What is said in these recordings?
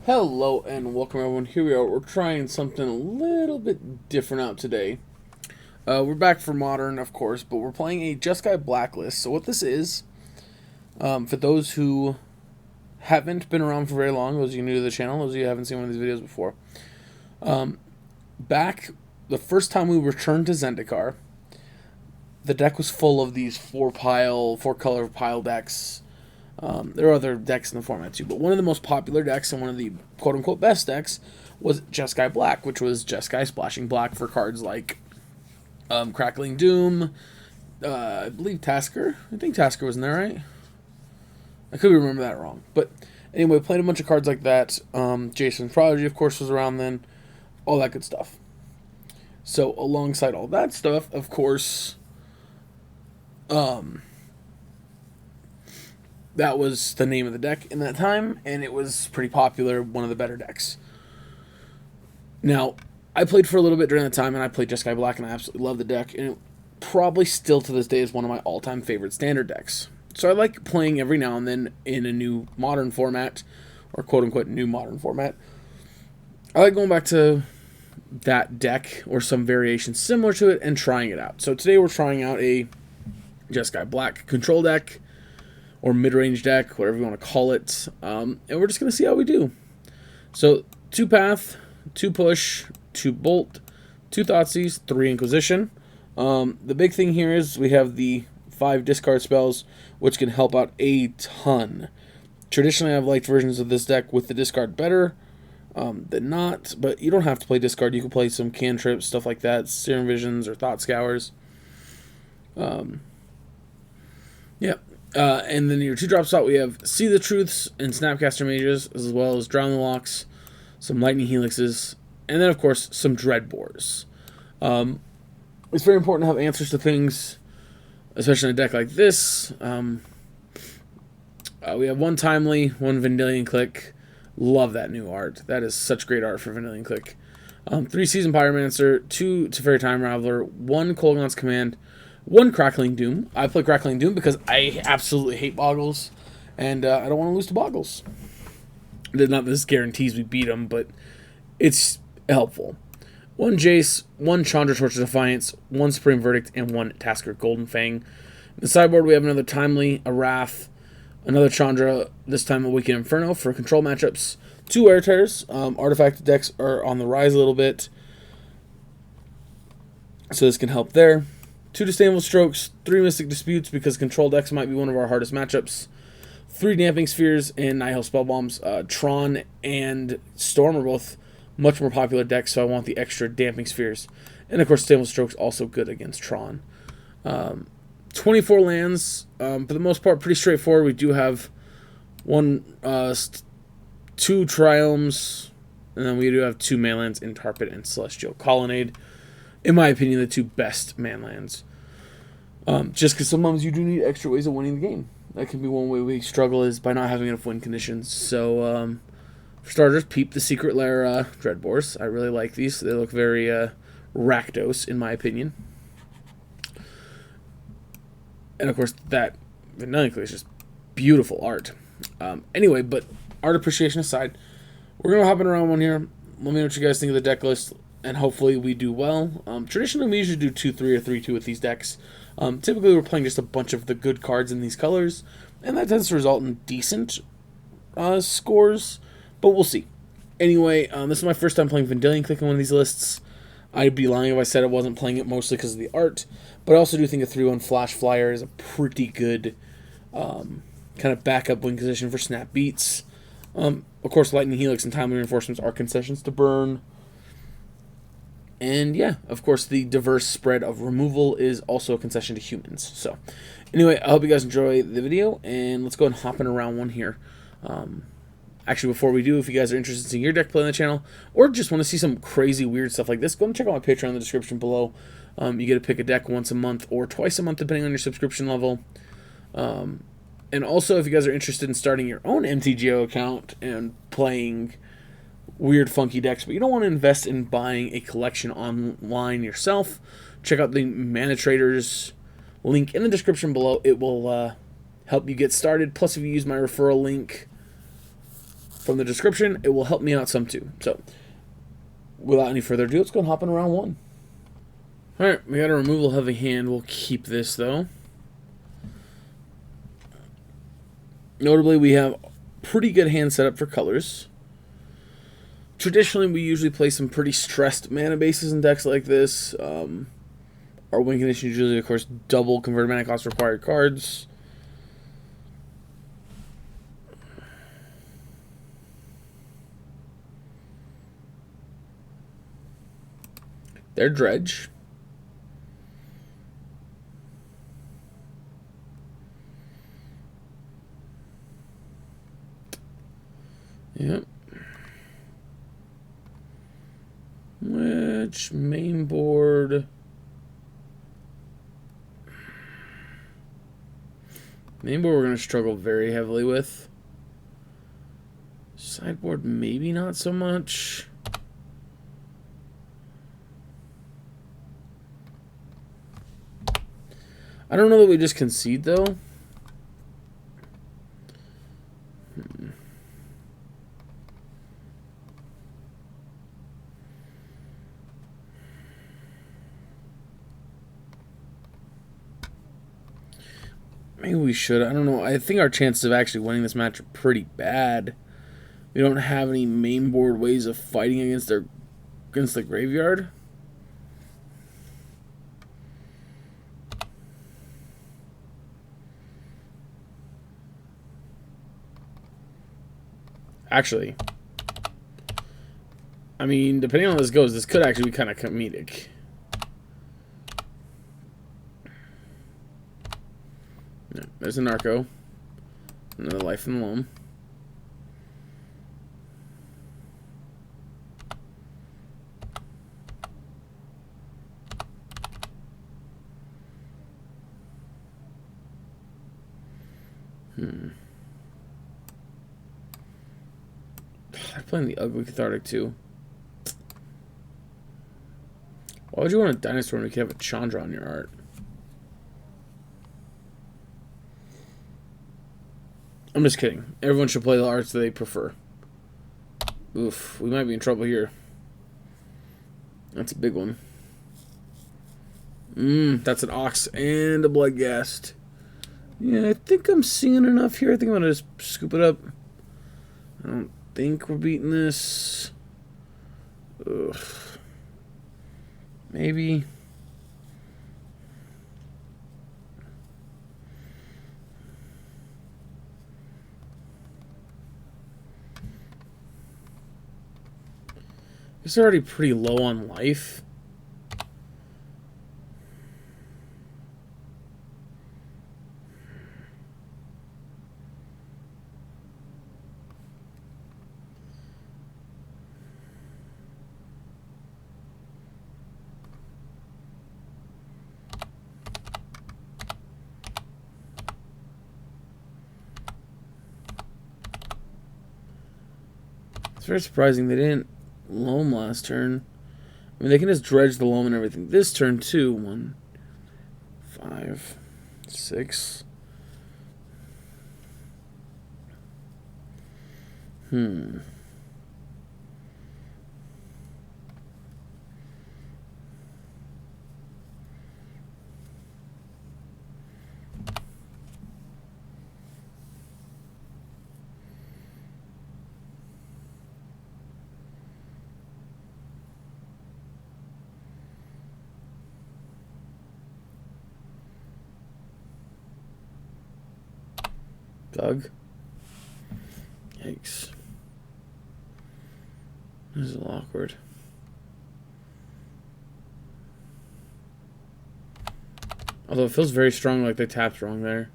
Hello and welcome everyone. Here we are. We're trying something a little bit different out today. We're back for Modern, of course, but we're playing a Jeskai Blacklist. So what this is, for those who haven't been around for very long, those of you new to the channel, those of you who haven't seen one of these videos before, back the first time we returned to Zendikar, the deck was full of these four color pile decks. There are other decks in the format too, but one of the most popular decks and one of the quote-unquote best decks was Jeskai Black, which was Jeskai splashing black for cards like Crackling Doom, I believe Tasker. I think Tasker was in there, right? I could remember that wrong. But anyway, played a bunch of cards like that. Jason's Prodigy, of course, was around then. All that good stuff. So alongside all that stuff, of course, that was the name of the deck in that time, and it was pretty popular, one of the better decks. Now, I played for a little bit during that time, and I played Jeskai Black, and I absolutely love the deck, and it probably still to this day is one of my all-time favorite standard decks. So I like playing every now and then in a new modern format, or quote-unquote new modern format. I like going back to that deck, or some variation similar to it, and trying it out. So today we're trying out a Jeskai Black control deck, or mid-range deck, whatever you want to call it, and we're just going to see how we do. So, 2 Path, 2 Push, 2 Bolt, 2 Thoughtseize, 3 Inquisition. The big thing here is we have the 5 discard spells, which can help out a ton. Traditionally, I've liked versions of this deck with the discard better than not, but you don't have to play discard. You can play some cantrips, stuff like that, Serum Visions or Thought Scours. And then your 2-drop slot, we have See the Truths and Snapcaster Mages, as well as Drown the Locks, some Lightning Helixes, and then, of course, some Dreadbores. It's very important to have answers to things, especially in a deck like this. We have 1 Timely, 1 Vendilion Click. Love that new art. That is such great art for Vendilion Click. 3 Seasoned Pyromancer, 2 Teferi Time Raveler, 1 Kolaghan's Command, 1 Crackling Doom. I play Crackling Doom because I absolutely hate Boggles, and I don't want to lose to Boggles. Not that this guarantees we beat them, but it's helpful. 1 Jace, 1 Chandra Torch of Defiance, 1 Supreme Verdict, and 1 Tasker Golden Fang. In the sideboard, we have another Timely, a Wrath, another Chandra, this time a Wicked Inferno for control matchups, 2 Air Tears. Artifact decks are on the rise a little bit, so this can help there. 2 Disdainful Strokes, 3 Mystic Disputes, because control decks might be one of our hardest matchups. 3 Damping Spheres and Nihil Spellbombs. Tron and Storm are both much more popular decks, so I want the extra Damping Spheres. And of course, Disdainful Strokes also good against Tron. 24 lands, for the most part, pretty straightforward. We do have 2 Triomes, and then we do have 2 Manlands in Tarpit and Celestial Colonnade. In my opinion, the 2 best manlands. Just because sometimes you do need extra ways of winning the game. That can be one way we struggle, is by not having enough win conditions. So, for starters, Peep the Secret Lair Dreadbores. I really like these. They look very Rakdos, in my opinion. And of course, that Vanillica is just beautiful art. Anyway, but art appreciation aside, we're going to hop in around one here. Let me know what you guys think of the deck list, and hopefully we do well. Traditionally, we usually do 2-3 or 3-2 with these decks. Typically, we're playing just a bunch of the good cards in these colors, and that tends to result in decent scores, but we'll see. Anyway, this is my first time playing Vendilion Click on one of these lists. I'd be lying if I said I wasn't playing it mostly because of the art, but I also do think a 3-1 Flash Flyer is a pretty good kind of backup win condition for snap beats. Of course, Lightning Helix and Timely Reinforcements are concessions to burn. And yeah, of course, the diverse spread of removal is also a concession to humans. So anyway, I hope you guys enjoy the video, and let's go and hop in around one here. Actually, before we do, if you guys are interested in seeing your deck play on the channel, or just want to see some crazy weird stuff like this, go and check out my Patreon in the description below. You get to pick a deck once a month or twice a month, depending on your subscription level. And also, if you guys are interested in starting your own MTGO account and playing weird, funky decks, but you don't want to invest in buying a collection online yourself, check out the Mana Traders link in the description below. It will help you get started. Plus, if you use my referral link, from the description. It will help me out some too. So, without any further ado, let's go and hop in round 1. Alright, we got a removal heavy hand. We'll keep this, though. Notably, we have pretty good hand setup for colors. Traditionally, we usually play some pretty stressed mana bases in decks like this. Our win conditions usually, of course, double converted mana cost required cards. They're Dredge. Yep. Which main board? Main board we're going to struggle very heavily with. Sideboard maybe not so much. I don't know that we just concede though. Maybe we should. I don't know. I think our chances of actually winning this match are pretty bad. We don't have any main board ways of fighting against the graveyard. Actually, I mean, depending on how this goes, this could actually be kind of comedic. Yeah, there's a Narco. Another Life in the Loam. They're playing the Ugly Cathartic too. Why would you want a dinosaur when you could have a Chandra on your art? I'm just kidding. Everyone should play the arts that they prefer. Oof, we might be in trouble here. That's a big one. That's an Ox and a Bloodghast. Yeah, I think I'm seeing enough here. I think I'm gonna just scoop it up. I don't think we're beating this. Ugh. Maybe. It's already pretty low on life. It's very surprising they didn't loam last turn. I mean, they can just dredge the loam and everything. This turn, too. 1, 5, 6. Doug. Yikes. This is a little awkward. Although it feels very strong, like they tapped wrong there.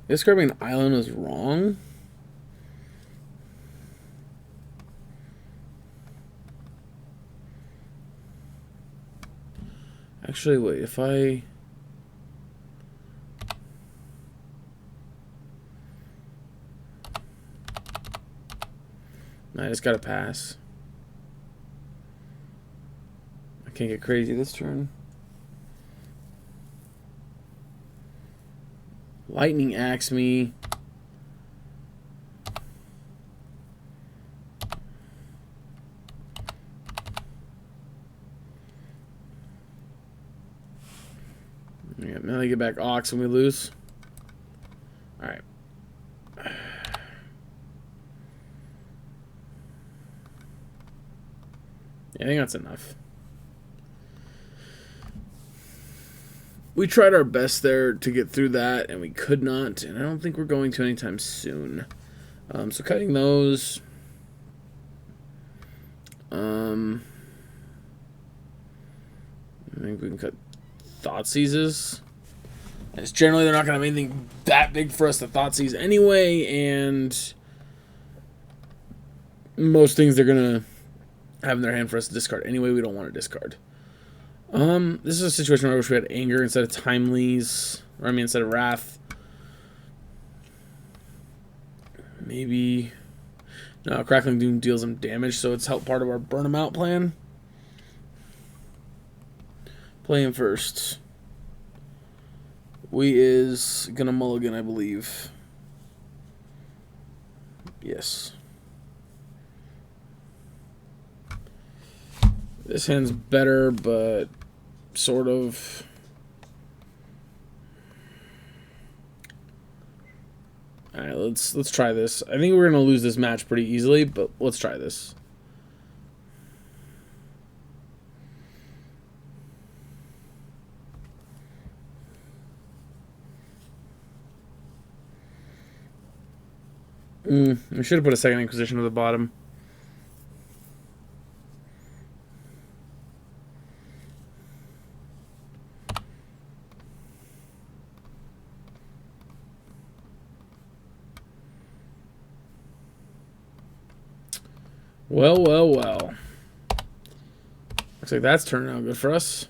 Discarding an island was wrong. Actually, wait, if I... I just gotta pass. I can't get crazy this turn. Lightning axe me. Yeah, now they get back Ox and we lose. Alright. Yeah, I think that's enough. We tried our best there to get through that, and we could not, and I don't think we're going to anytime soon. So cutting those. I think we can cut Thoughtseizes. It's generally they're not going to have anything that big for us to Thoughtseize anyway, and most things they're going to have in their hand for us to discard anyway. We don't want to discard. This is a situation where I wish we had Anger instead of Timely's, or I mean instead of Wrath. Maybe... No, Crackling Doom deals them damage, so it's help part of our burn them out plan. Play him first. We is gonna mulligan, I believe. Yes. This hand's better, but sort of. All right, let's try this. I think we're gonna lose this match pretty easily, but let's try this. We should have put a second Inquisition at the bottom. Well, well, well. Looks like that's turning out good for us.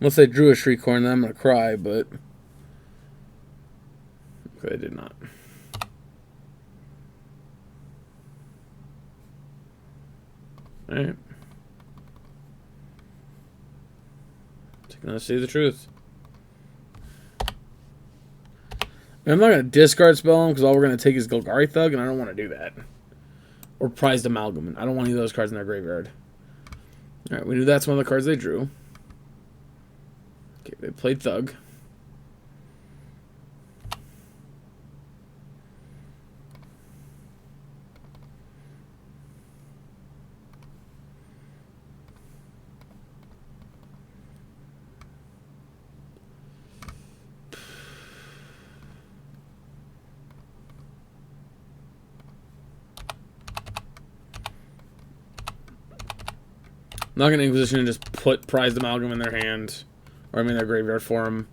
Unless they drew a Shriekhorn, then I'm going to cry, but... Okay, they did not. Alright. Let's see the truth. I'm not going to discard spell him because all we're going to take is Golgari Thug, and I don't want to do that. Or Prized Amalgam. I don't want any of those cards in their graveyard. Alright, we knew that's one of the cards they drew. Okay, they played Thug. I'm not going to Inquisition and just put Prized Amalgam in their hand. Or I mean their graveyard for them.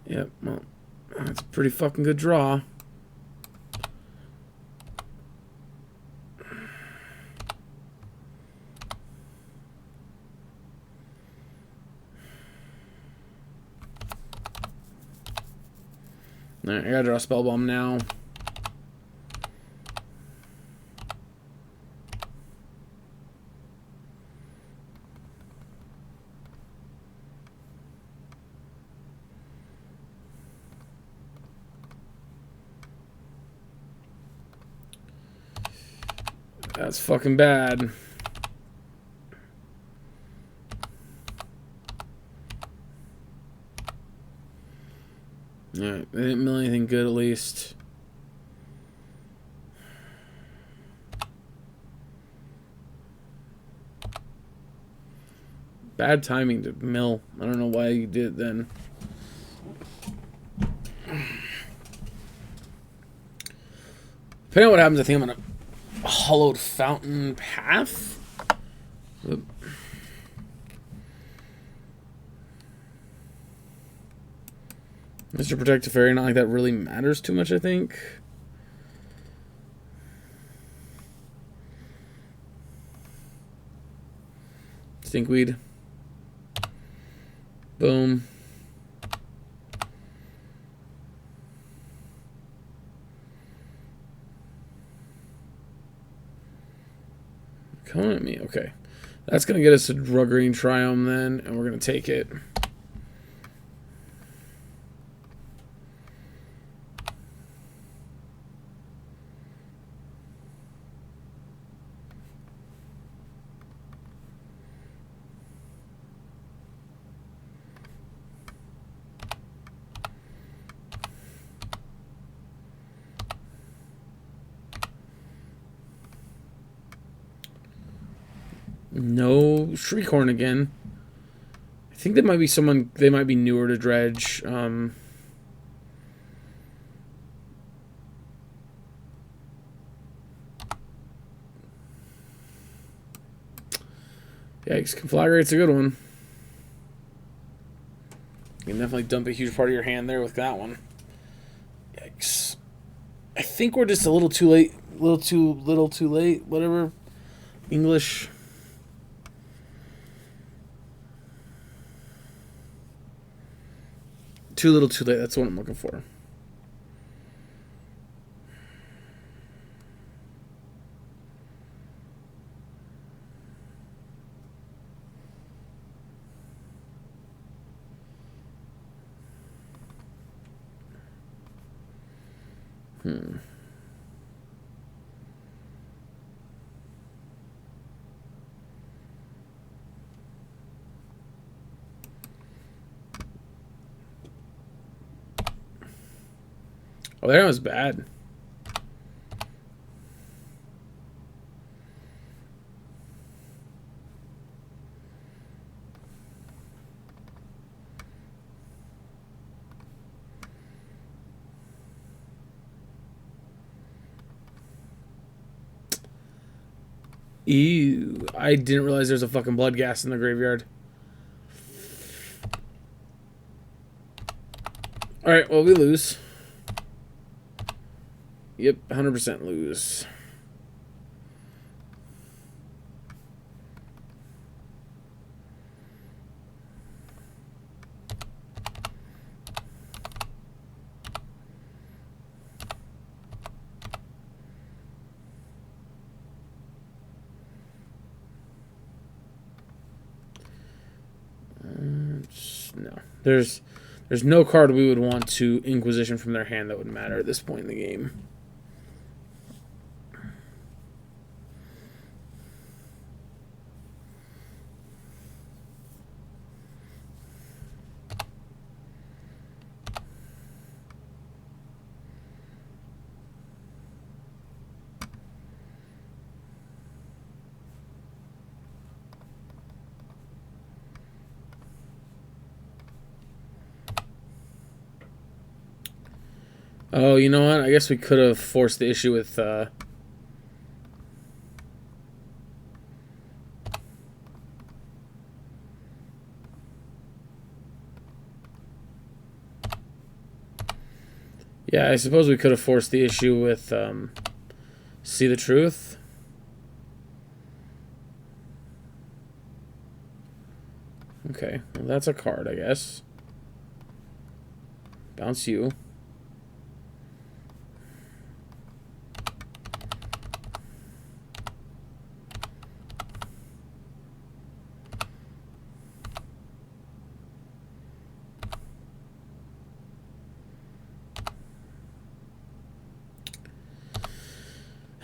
Yep, well, that's a pretty fucking good draw. Alright, I gotta draw a Spell Bomb now. That's fucking bad. Alright, they didn't mill anything good at least. bad timing to mill. I don't know why you did it then. Depending on what happens, I think I'm going to Hollowed Fountain Path. Mr. Protective Fairy, not like that really matters too much, I think. Stinkweed. Boom. Coming at me. Okay. That's going to get us a Drug Green Triome then, and we're going to take it. No Shriekhorn again. I think there might be someone. They might be newer to Dredge. Yikes! Conflagrate's a good one. You can definitely dump a huge part of your hand there with that one. Yikes! I think we're just a little too late. Little too late. Whatever. English. Too little, too late. That's what I'm looking for. Oh, that was bad. Ew. I didn't realize there's a fucking blood gas in the graveyard. Alright, well, we lose. Yep, 100% lose. No. There's no card we would want to Inquisition from their hand that would matter at this point in the game. Oh, you know what? I guess we could have forced the issue with... Yeah, I suppose we could have forced the issue with See the Truth. Okay, well, that's a card, I guess. Bounce you.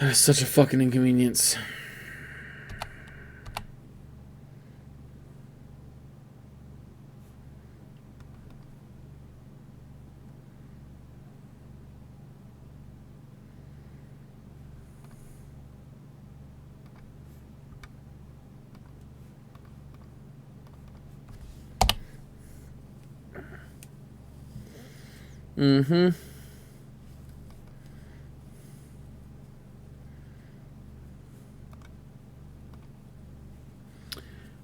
That is such a fucking inconvenience. Mm-hmm.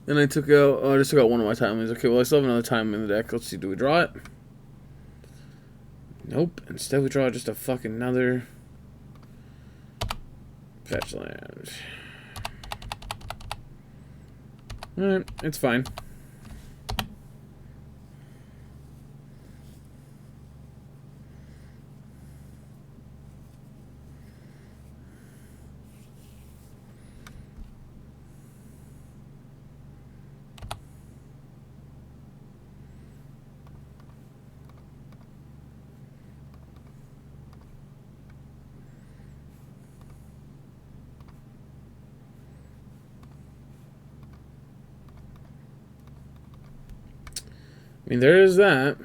Then I took out, oh, I just took out one of my timelines. Okay, well, I still have another time in the deck. Let's see, do we draw it? Nope. Instead, we draw just a fucking another fetch land. Alright, it's fine. I mean, there is that.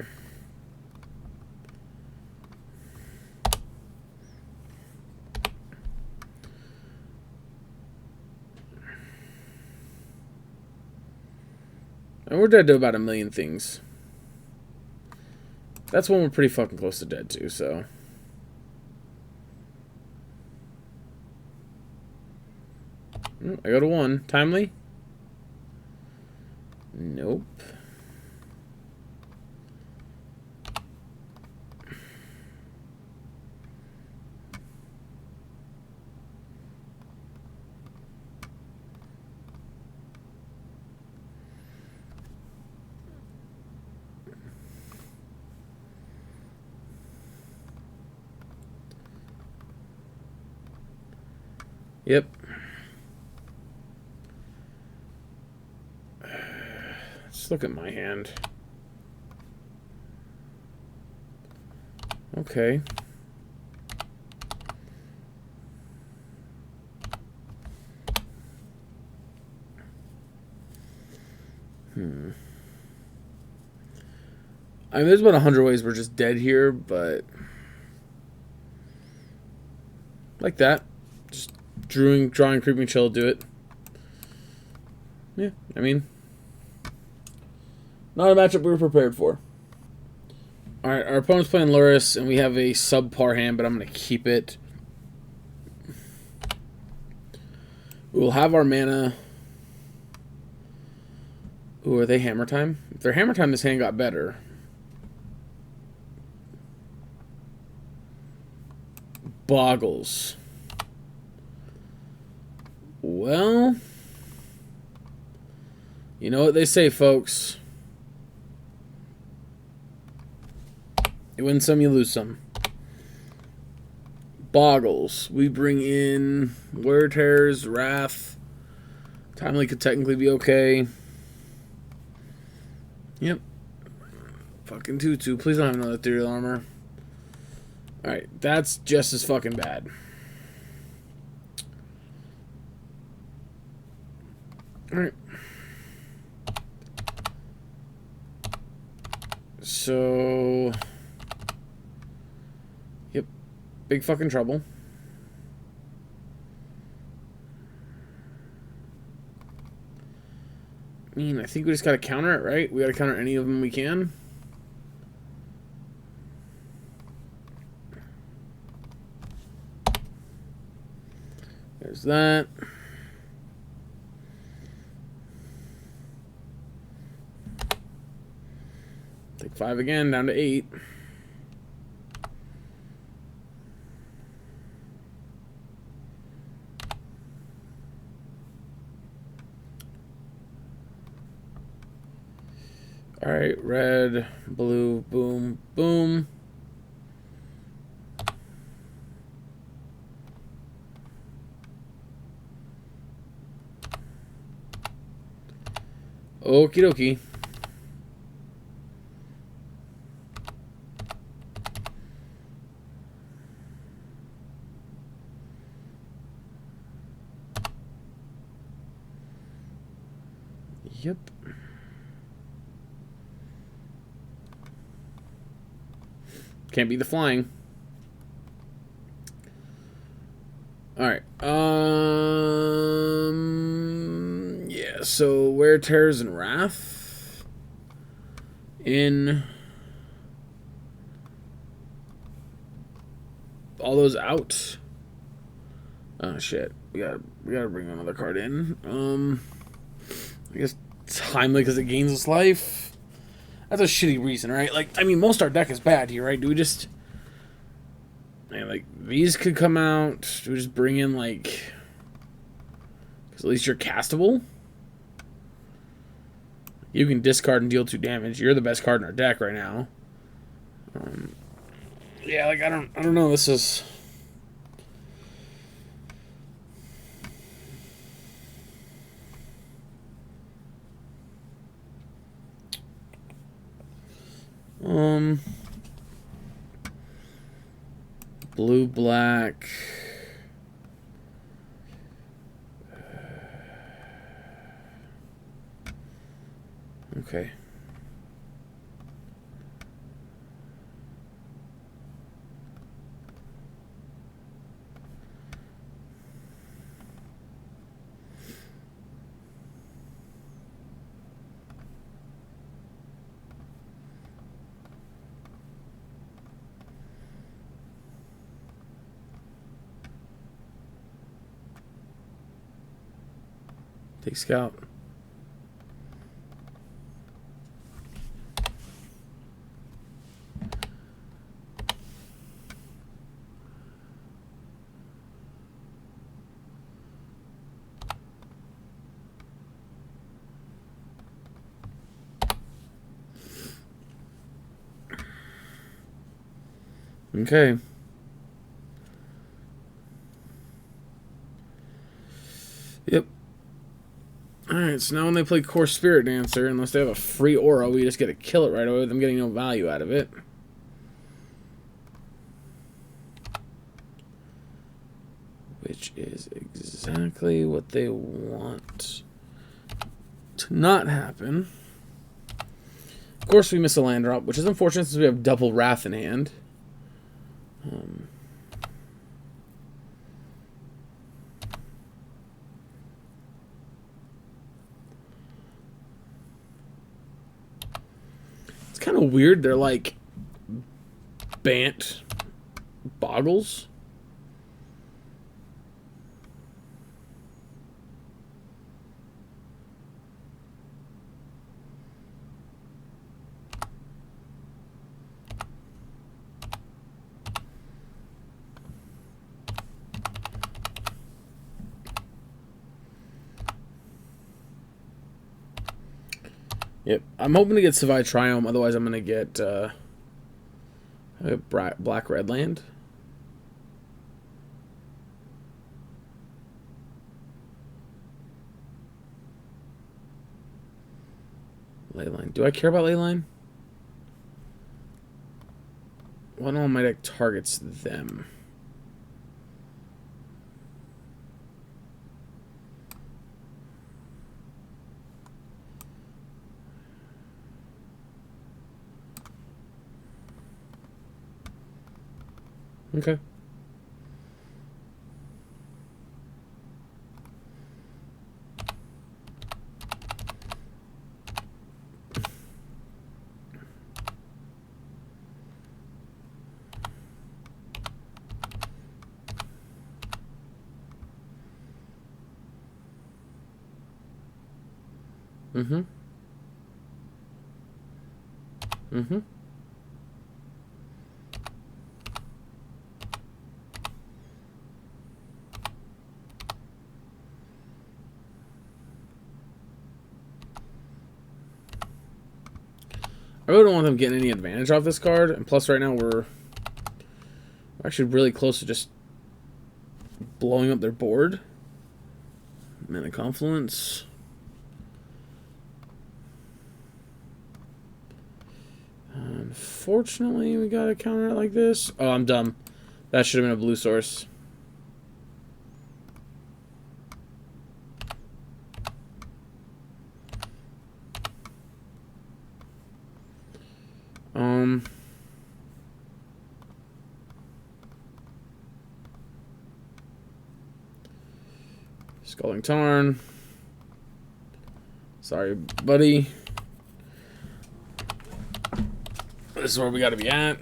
And we're dead to about 1,000,000 things. That's one we're pretty fucking close to dead to, so. I go to 1. Timely? Nope. Yep. Let's look at my hand. Okay. I mean, there's about 100 ways we're just dead here, but like that. Just drawing Creeping Chill, do it. Yeah, I mean, not a matchup we were prepared for. Alright, our opponent's playing Luris, and we have a subpar hand, but I'm going to keep it. We'll have our mana. Ooh, are they Hammer Time? If they're Hammer Time, this hand got better. Boggles. Well, you know what they say, folks. You win some, you lose some. Boggles. We bring in Wear Tears, Wrath. Timely could technically be okay. Yep. Fucking 2/2. Please don't have another Ethereal Armor. Alright, that's just as fucking bad. Alright. So... Yep. Big fucking trouble. I mean, I think we just gotta counter it, right? We gotta counter any of them we can. There's that. Take 5 again, down to 8. Alright, red, blue, boom, boom. Okie dokie. Yep. Can't beat the flying. Alright. Yeah, so Wear Tears and Wrath. In all those out. Oh shit, we gotta bring another card in. I guess timely because it gains its life. That's a shitty reason, right? Like, I mean, most our deck is bad here, right? Do we just, man, like these could come out? Do we just bring in like? Because at least you're castable. You can discard and deal 2 damage. You're the best card in our deck right now. Yeah, like I don't know. This is. Blue, black. Okay. Take scout. Okay. Yep. Alright, so now when they play Core Spirit Dancer, unless they have a free aura, we just get to kill it right away with them getting no value out of it. Which is exactly what they want to not happen. Of course, we miss a land drop, which is unfortunate since we have double Wrath in hand. It's kind of weird. They're like Bant Boggles. Yep, I'm hoping to get Savai Triumph, otherwise I'm going to get Black Red Land. Leyline. Do I care about Leyline? One on my deck targets them. Okay. Mm-hmm. Mm-hmm. I really don't want them getting any advantage off this card, and plus right now we're actually really close to just blowing up their board. Mana Confluence. Unfortunately, we gotta counter it like this. Oh, I'm dumb. That should have been a blue source. Scalding Tarn. Sorry, buddy. This is where we gotta be at.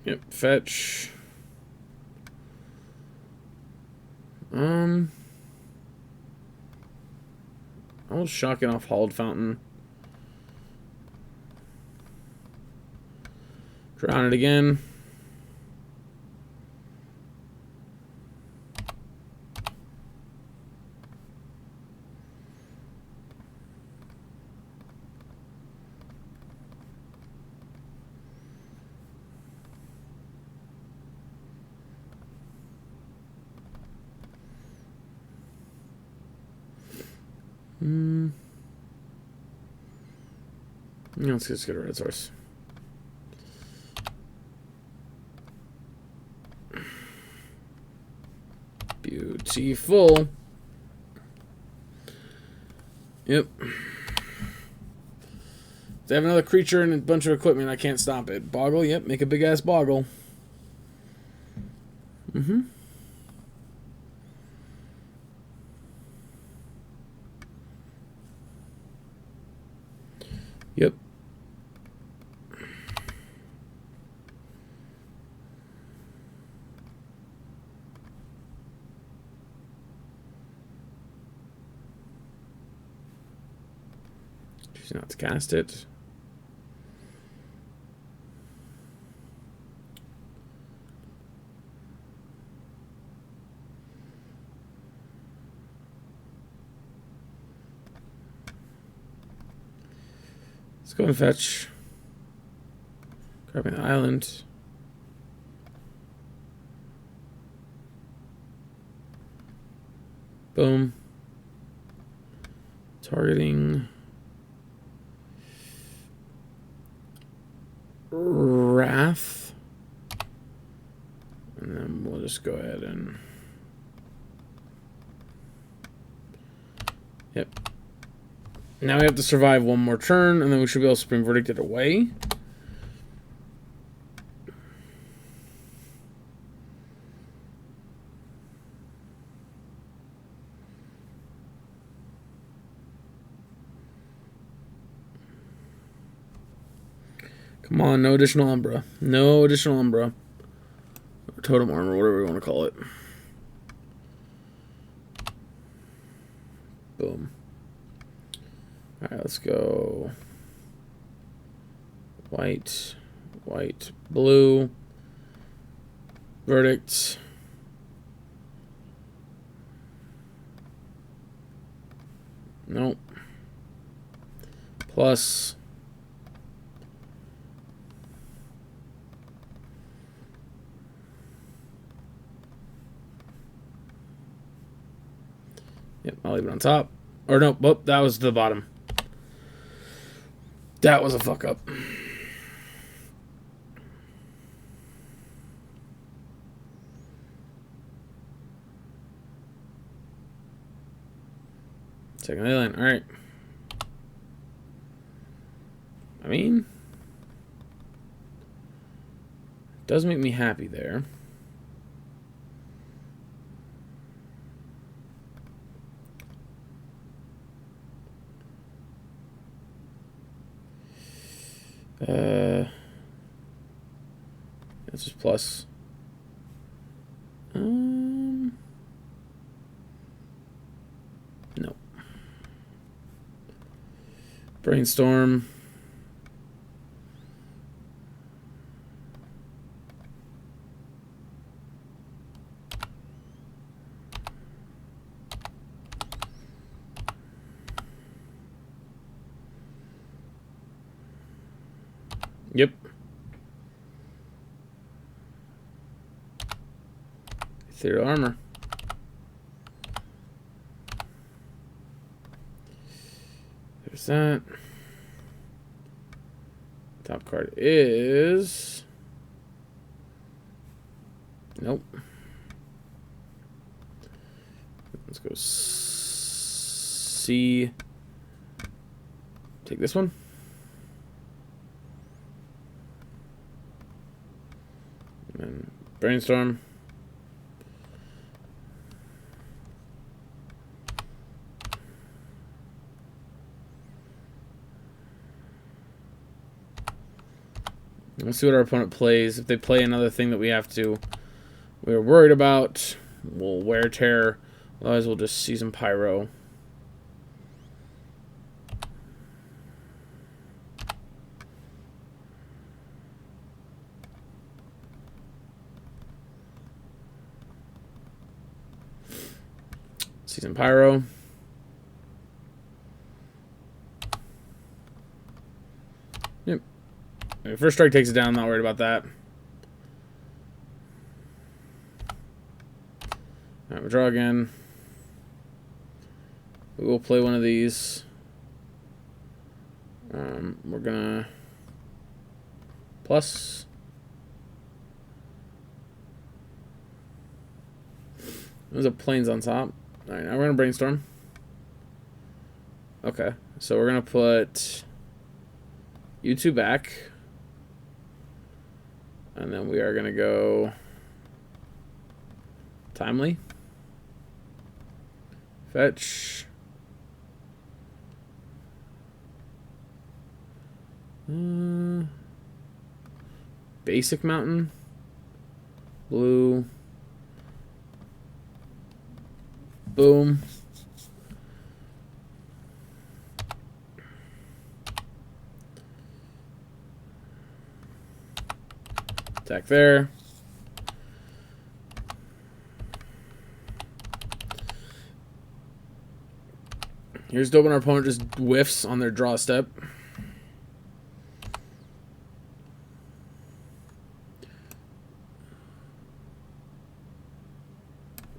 Yep, fetch. I'll shotgun off Hallowed Fountain. Drown it again. Let's just get a red source. Beautiful. Yep. If they have another creature and a bunch of equipment, I can't stop it. Boggle, yep, make a big ass boggle. Yep. Choose not to cast it. Let's go and fetch. Grabbing the island. Boom. Targeting. Wrath. And then we'll just go ahead and... Yep. Now we have to survive one more turn, and then we should be able to Supreme Verdict it away. Come on, no additional Umbra. No additional Umbra. Or Totem Armor, whatever we want to call it. Boom. Alright, let's go white, white, blue, verdict, nope, plus, yep, I'll leave it on top, or no, oh, that was the bottom. That was a fuck up. Second alien, alright. I mean, it does make me happy there. That's just plus. No. Brainstorm. Yep. Ethereal Armor. There's that. Top card is... Nope. Let's go C. Take this one. And Brainstorm. Let's see what our opponent plays. If they play another thing that we're worried about, we'll wear tear. Otherwise, we'll just season pyro. Season pyro. Yep. First strike takes it down. Not worried about that. All right, we'll draw again. We will play one of these. We're gonna plus. There's a plains on top. All right, now we're gonna brainstorm. Okay, so we're gonna put you two back, and then we are gonna go timely. Fetch. Basic mountain. Blue. Boom. Attack there. Here's dope when our opponent just whiffs on their draw step.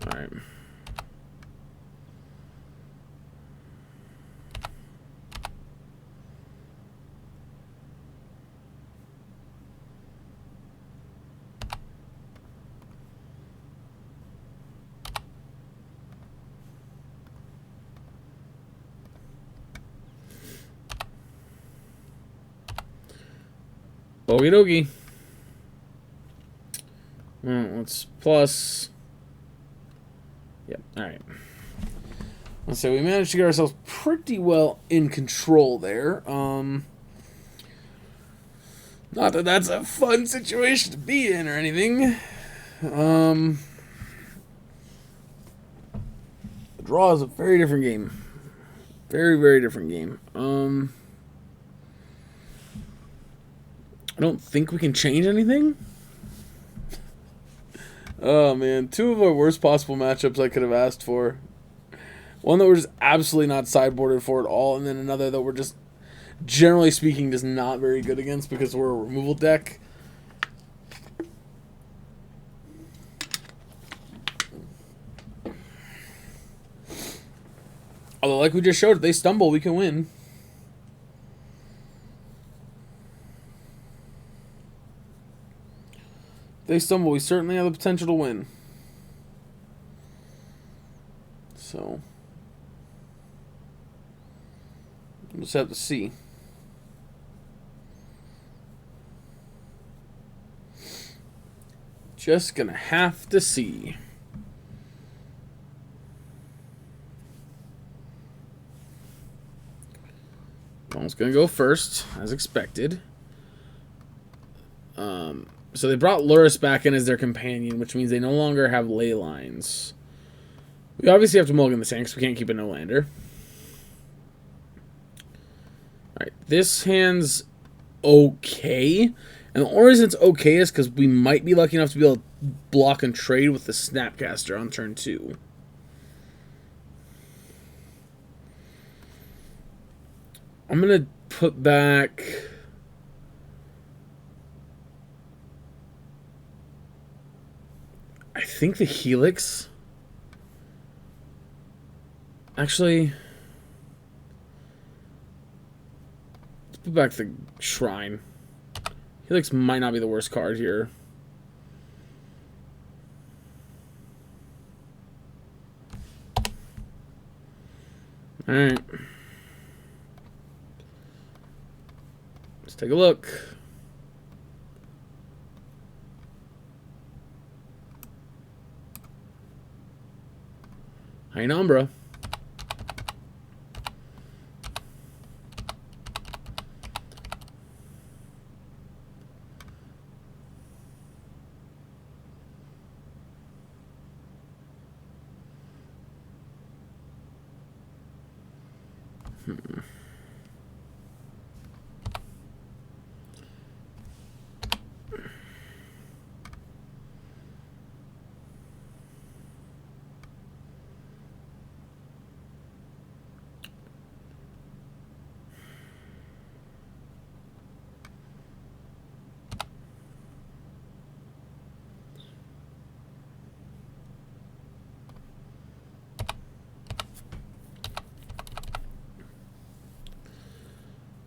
Alright. Okie dokie. Let's plus. Yep, alright. Let's say we managed to get ourselves pretty well in control there. Not that that's a fun situation to be in or anything. The draw is a very different game. Very, very different game. I don't think we can change anything. Oh, man. Two of our worst possible matchups I could have asked for. One that we're just absolutely not sideboarded for at all, and then another that we're just, generally speaking, just not very good against because we're a removal deck. Although, like we just showed, if they stumble, we can win. If they stumble, we certainly have the potential to win. So, we'll just have to see. Just gonna have to see. Ball's gonna go first, as expected. So they brought Luris back in as their companion, which means they no longer have ley lines. We obviously have to mulligan the sand because we can't keep a no-lander. Alright, this hand's okay. And the only reason it's okay is because we might be lucky enough to be able to block and trade with the Snapcaster on turn 2. I'm going to put back... I think the Helix. Actually, let's put back the Shrine. Helix might not be the worst card here. Alright. Let's take a look. Umbra.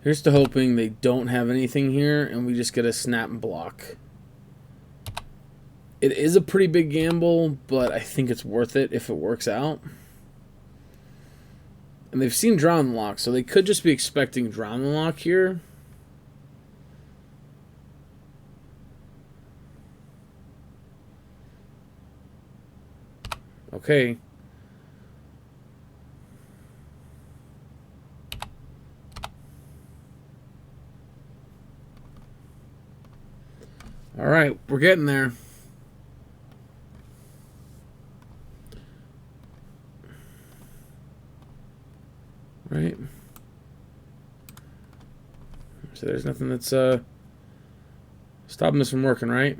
Here's to hoping they don't have anything here and we just get a snap and block. It is a pretty big gamble, but I think it's worth it if it works out. And they've seen Draw and Lock, so they could just be expecting Draw and Lock here. Okay. All right, we're getting there. Right. So there's nothing that's stopping this from working, right?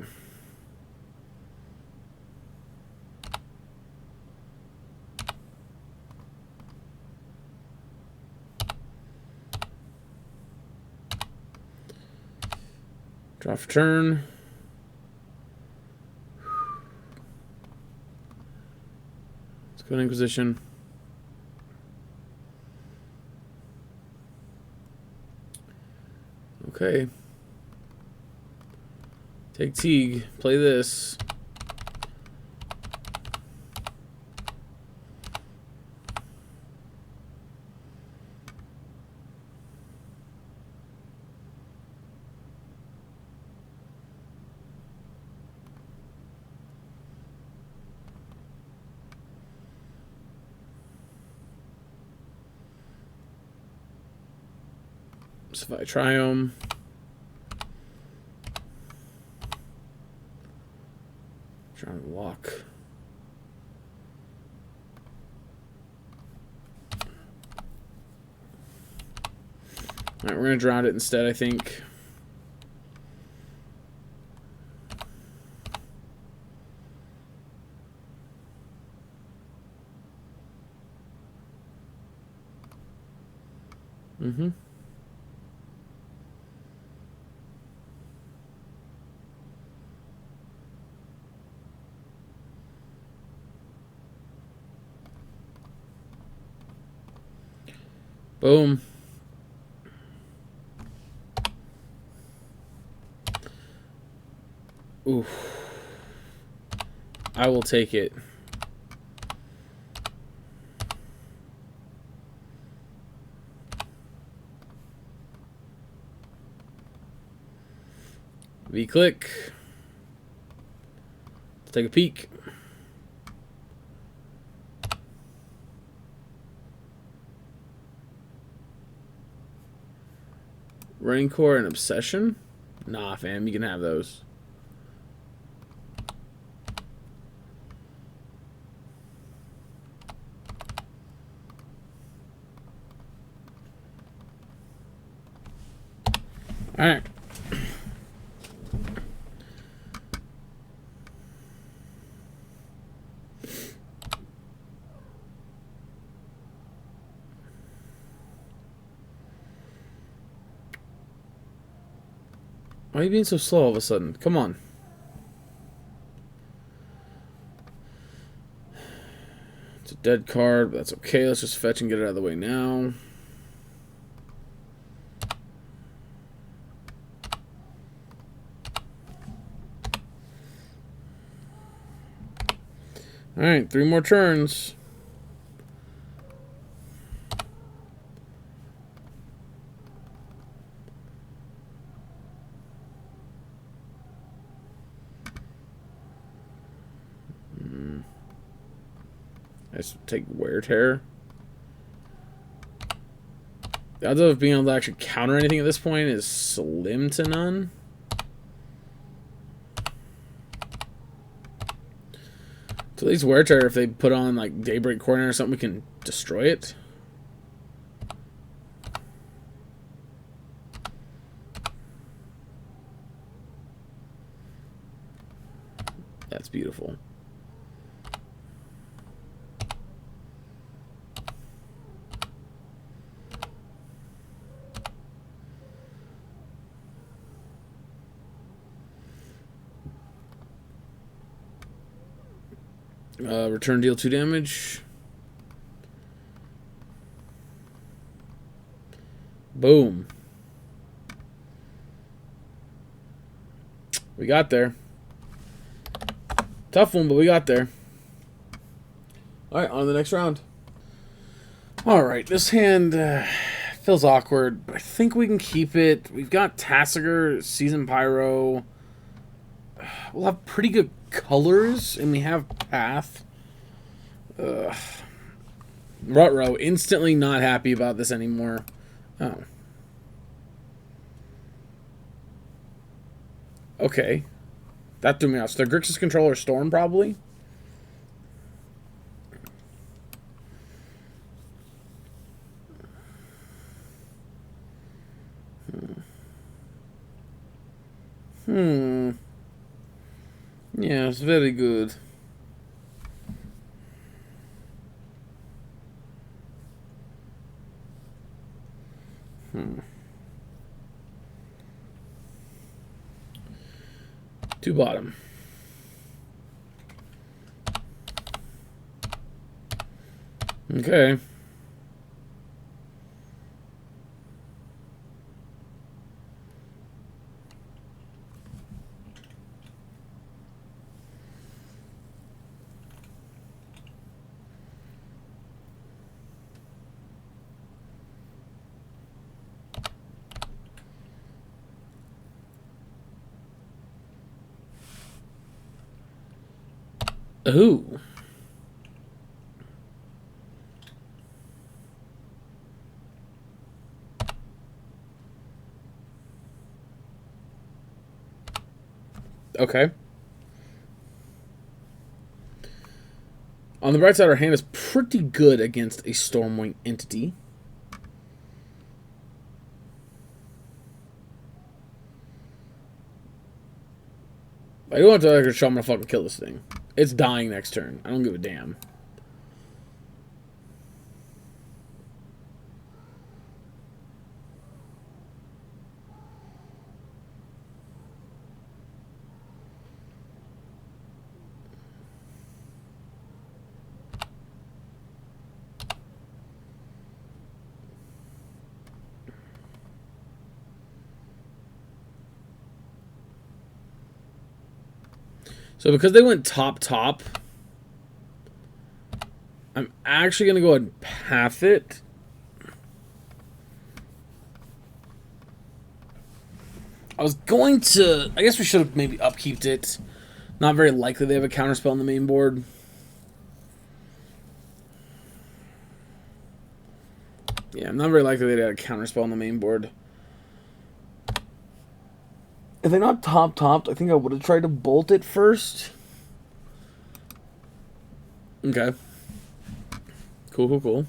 Draw for turn. Let's go to Inquisition. Okay. Take Teague. Play this. So if I try them, trying to lock. All right, we're gonna drown it instead, I think. Mm-hmm. Boom. Oof. I will take it. V-click. Let's take a peek. Running Core and Obsession? Nah, fam, you can have those. All right. Why are you being so slow all of a sudden? Come on. It's a dead card, but that's okay. Let's just fetch and get it out of the way now. Alright, 3 more turns. Let's take Wear Tear. The odds of being able to actually counter anything at this point is slim to none. So at least Wear Tear, if they put on like Daybreak Corner or something, we can destroy it. That's beautiful. Return deal 2 damage. Boom. We got there. Tough one, but we got there. Alright, on to the next round. Alright, this hand feels awkward, but I think we can keep it. We've got Tassiger, Season Pyro. We'll have pretty good colors, and we have Path. Rutrow, instantly not happy about this anymore. Oh. Okay. That threw me out. So they're Grixis Controller Storm, probably? Yes, very good. Two bottom. Okay. Ooh. Okay. On the bright side, our hand is pretty good against a Stormwing entity. I don't have to show I'm gonna fucking kill this thing. It's dying next turn. I don't give a damn. So because they went top, I'm actually going to go ahead and path it. I was going to... I guess we should have maybe upkeeped it. Not very likely they have a counterspell on the main board. Yeah, not very likely they had a counterspell on the main board. If they're not topped, I think I would have tried to bolt it first. Okay. Cool.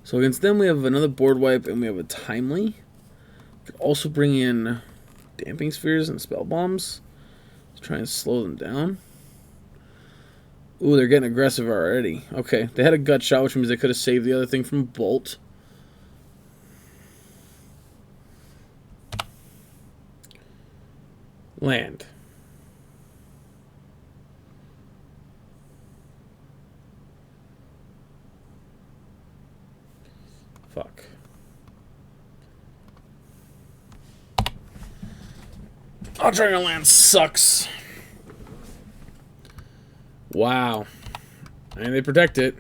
So against them, we have another board wipe, and we have a timely. Could also bring in damping spheres and spell bombs. Try and slow them down. Ooh, they're getting aggressive already. Okay, they had a gut shot, which means they could have saved the other thing from bolt. Land. Fuck. Oh, Dragonland sucks. Wow. And they protect it.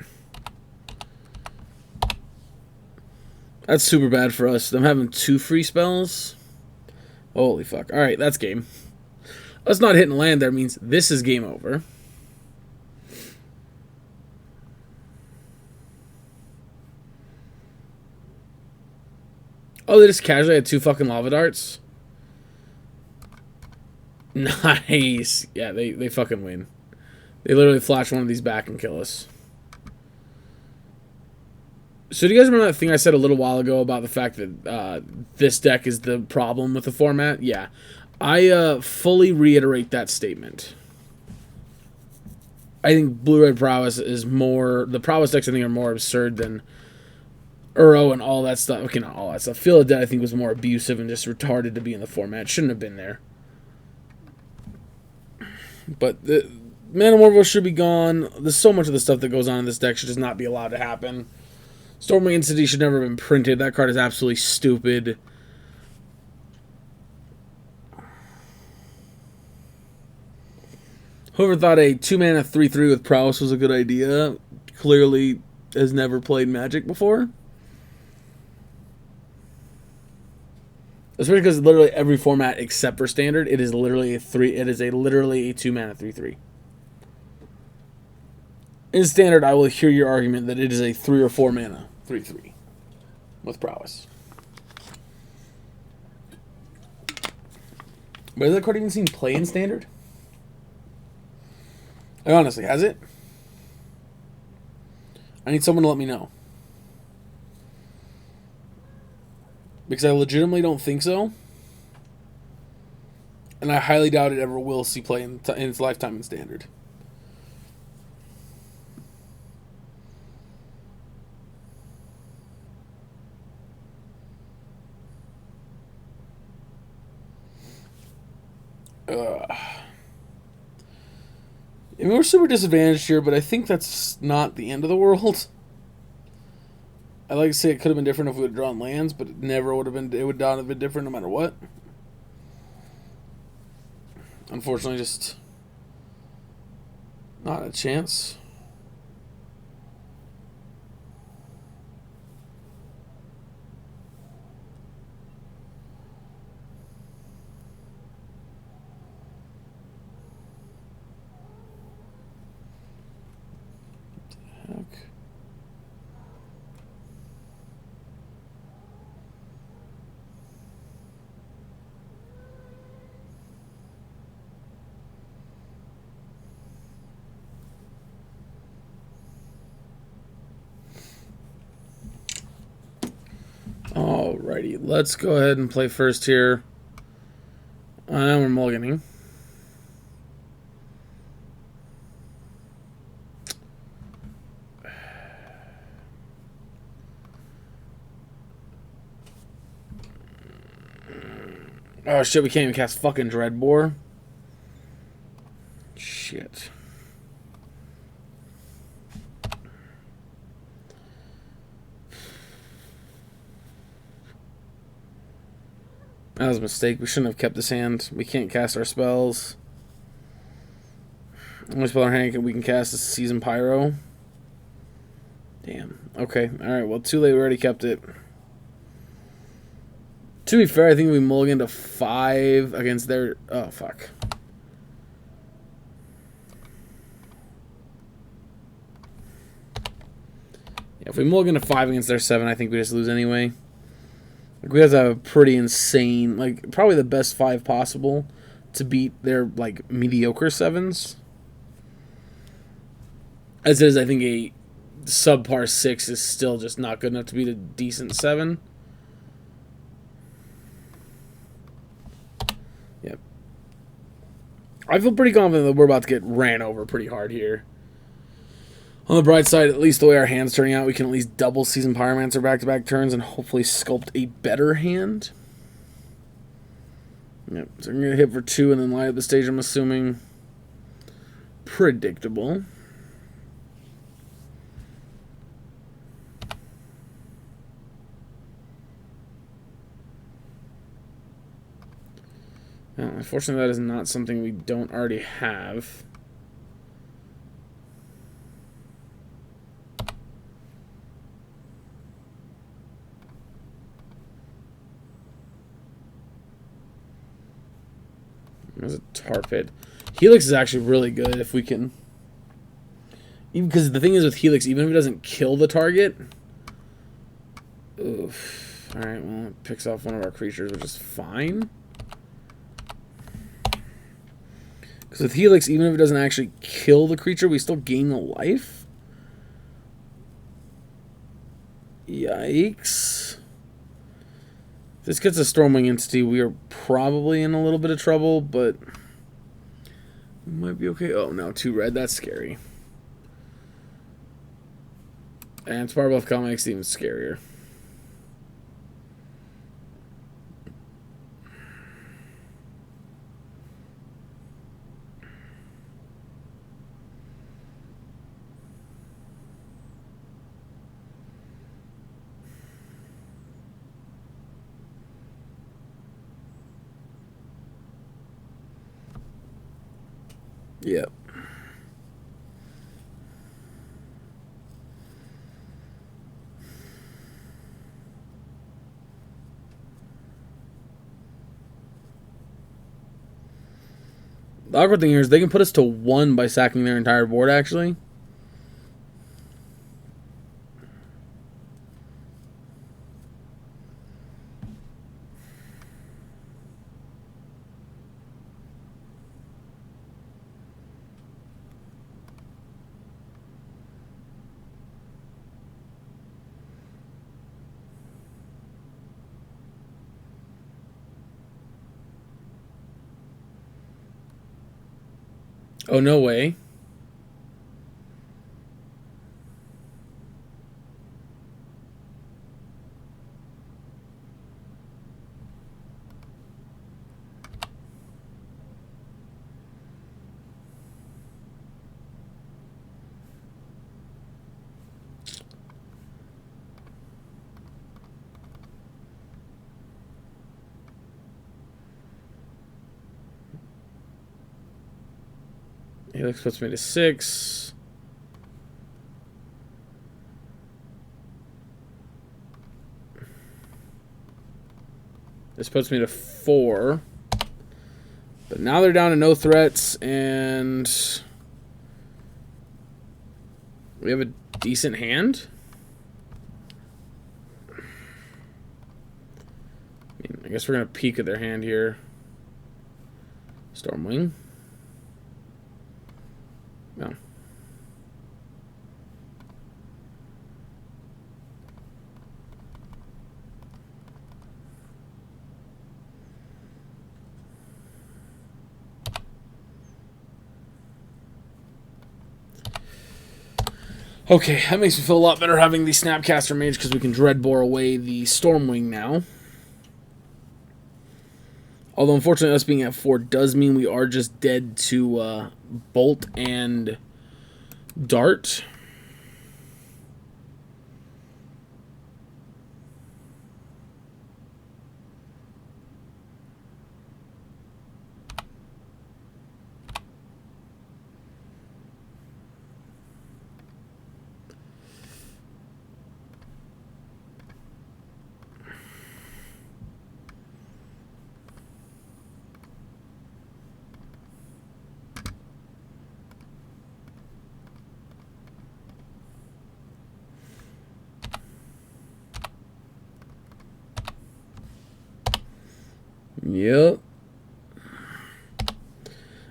That's super bad for us. Them having 2 free spells. Holy fuck. Alright, that's game. Us not hitting land there means this is game over. Oh, they just casually had 2 fucking lava darts? Nice. Yeah, they fucking win. They literally flash one of these back and kill us. So do you guys remember that thing I said a little while ago about the fact that this deck is the problem with the format? Yeah. I fully reiterate that statement. I think Blue-Red Prowess is more... The Prowess decks, I think, are more absurd than Uro and all that stuff. Okay, not all that stuff. Feel of Dead, I think, was more abusive and just retarded to be in the format. Shouldn't have been there. But the Mana Morphle should be gone. There's so much of the stuff that goes on in this deck should just not be allowed to happen. Stormwing Entity should never have been printed. That card is absolutely stupid. Whoever thought a 2-mana 3/3 with Prowess was a good idea clearly has never played Magic before. Especially because literally every format except for Standard, it is literally a 2-mana 3/3. In Standard, I will hear your argument that it is a 3 or 4 mana 3/3 with Prowess. But has that card even seen play in Standard? Like, honestly, has it? I need someone to let me know. Because I legitimately don't think so. And I highly doubt it ever will see play in its lifetime in Standard. I mean, we're super disadvantaged here, but I think that's not the end of the world. I like to say it could have been different if we had drawn lands, but it never would have been. It would not have been different no matter what. Unfortunately, just not a chance. Heck. Alrighty, let's go ahead and play first here. We're mulliganing. Oh shit, we can't even cast fucking Dreadbore. Shit. That was a mistake. We shouldn't have kept this hand. We can't cast our spells. Only spell our hand we can cast is Season Pyro. Damn. Okay. Alright, well, too late. We already kept it. To be fair, I think we mulligan to 5 against their... Oh, fuck. Yeah, if we mulligan to 5 against their 7, I think we just lose anyway. Like, we have to have a pretty insane... Like, probably the best 5 possible to beat their, like, mediocre 7s. As is, I think a subpar 6 is still just not good enough to beat a decent 7. Yep. I feel pretty confident that we're about to get ran over pretty hard here. On the bright side, at least the way our hand's turning out, we can at least double Season Pyromancer back-to-back turns and hopefully sculpt a better hand. Yep, so I'm going to hit for 2 and then light up the stage, I'm assuming. Predictable. Well, unfortunately, that is not something we don't already have. There's a Tar Pit. Helix is actually really good if we can... Even because the thing is with Helix, even if it doesn't kill the target... Oof. Alright, well, it picks off one of our creatures, which is fine. Because with Helix, even if it doesn't actually kill the creature, we still gain the life. Yikes. If this gets a Stormwing entity, we are probably in a little bit of trouble, but might be okay. Oh, no, 2 red. That's scary. And Spire Bluff Comet makes it even scarier. Yep. The awkward thing here is they can put us to 1 by sacking their entire board, actually. Oh, no way. Helix puts me to 6. This puts me to 4. But now they're down to no threats, and we have a decent hand. I guess we're going to peek at their hand here. Stormwing. No. Okay, that makes me feel a lot better having the Snapcaster Mage because we can Dreadbore away the Stormwing now. Although, unfortunately, us being at 4 does mean we are just dead to Bolt and Dart. Yep.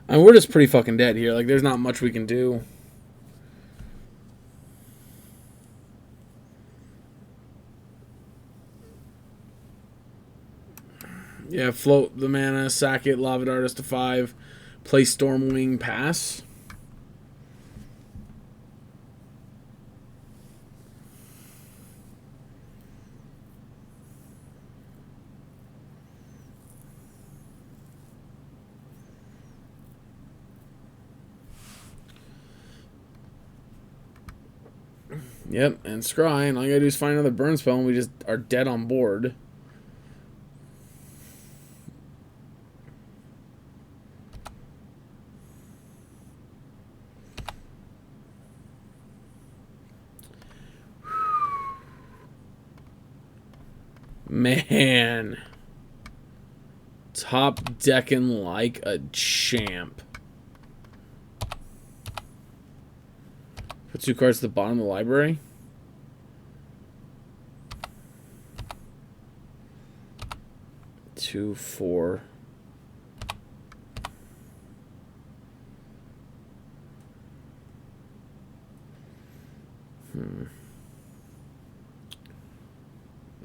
And we're just pretty fucking dead here. Like, there's not much we can do. Yeah, float the mana, sack it, Lava Dart us to 5, play Stormwing, pass. Yep, and scry, and all you gotta do is find another burn spell, and we just are dead on board. Man. Top decking like a champ. Put 2 cards at the bottom of the library. Two, 4.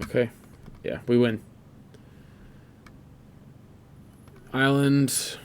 Okay. Yeah, we win. Island.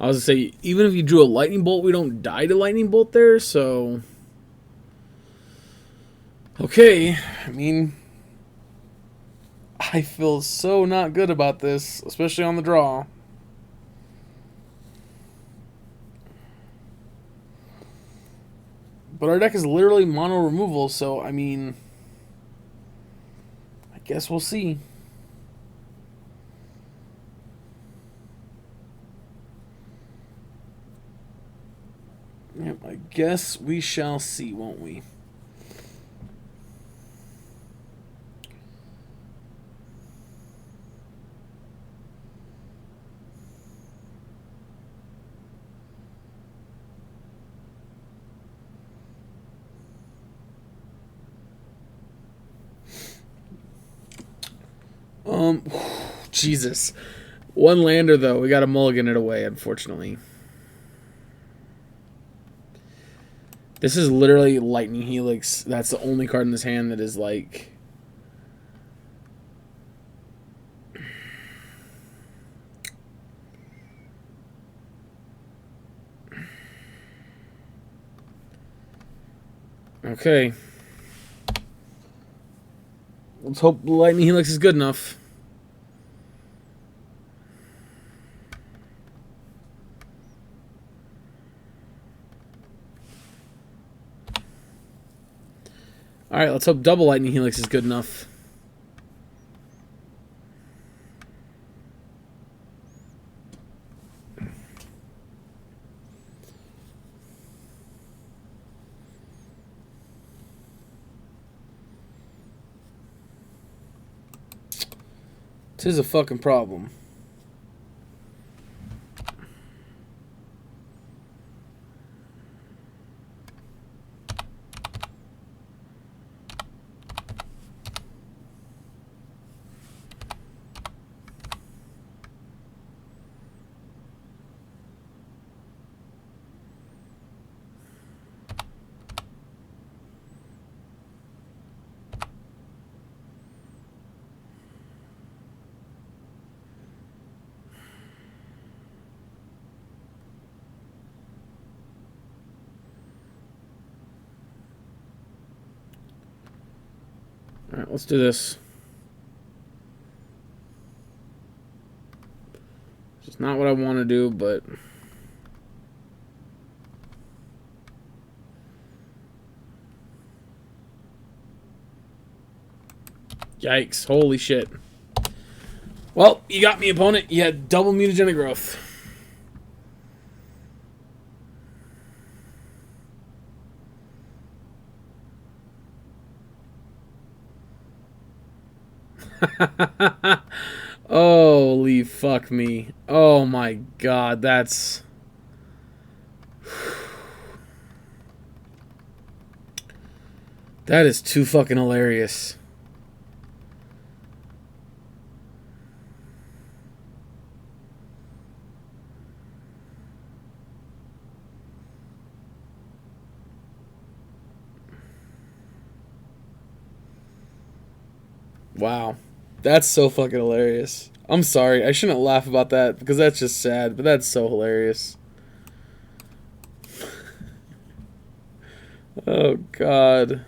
I was gonna say, even if you drew a lightning bolt, we don't die to lightning bolt there, so... Okay, I mean... I feel so not good about this, especially on the draw. But our deck is literally mono removal, so, I mean... I guess we'll see. Yep, I guess we shall see, won't we? Jesus. One lander, though. We got to mulligan it away, unfortunately. This is literally Lightning Helix. That's the only card in this hand that is like... Okay. Let's hope Lightning Helix is good enough. Alright, let's hope double Lightning Helix is good enough. This is a fucking problem. Alright, let's do this. It's not what I want to do, but... Yikes. Holy shit. Well, you got me, opponent. You had double mutagenic growth. Holy fuck me. Oh my god, that's... That is too fucking hilarious. Wow. That's so fucking hilarious. I'm sorry. I shouldn't laugh about that because that's just sad, but that's so hilarious. Oh, God.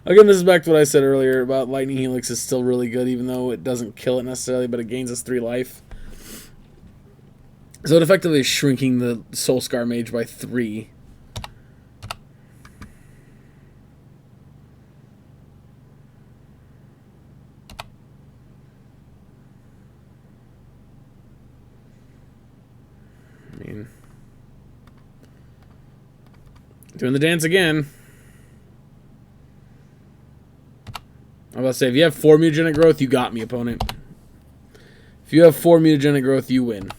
Again, this is back to what I said earlier about Lightning Helix is still really good, even though it doesn't kill it necessarily, but it gains us 3 life. So it effectively is shrinking the Soulscar Mage by 3. I mean, mean, doing the dance again. I'm about to say, if you have 4 mutagenic growth, you got me, opponent. If you have 4 mutagenic growth, you win.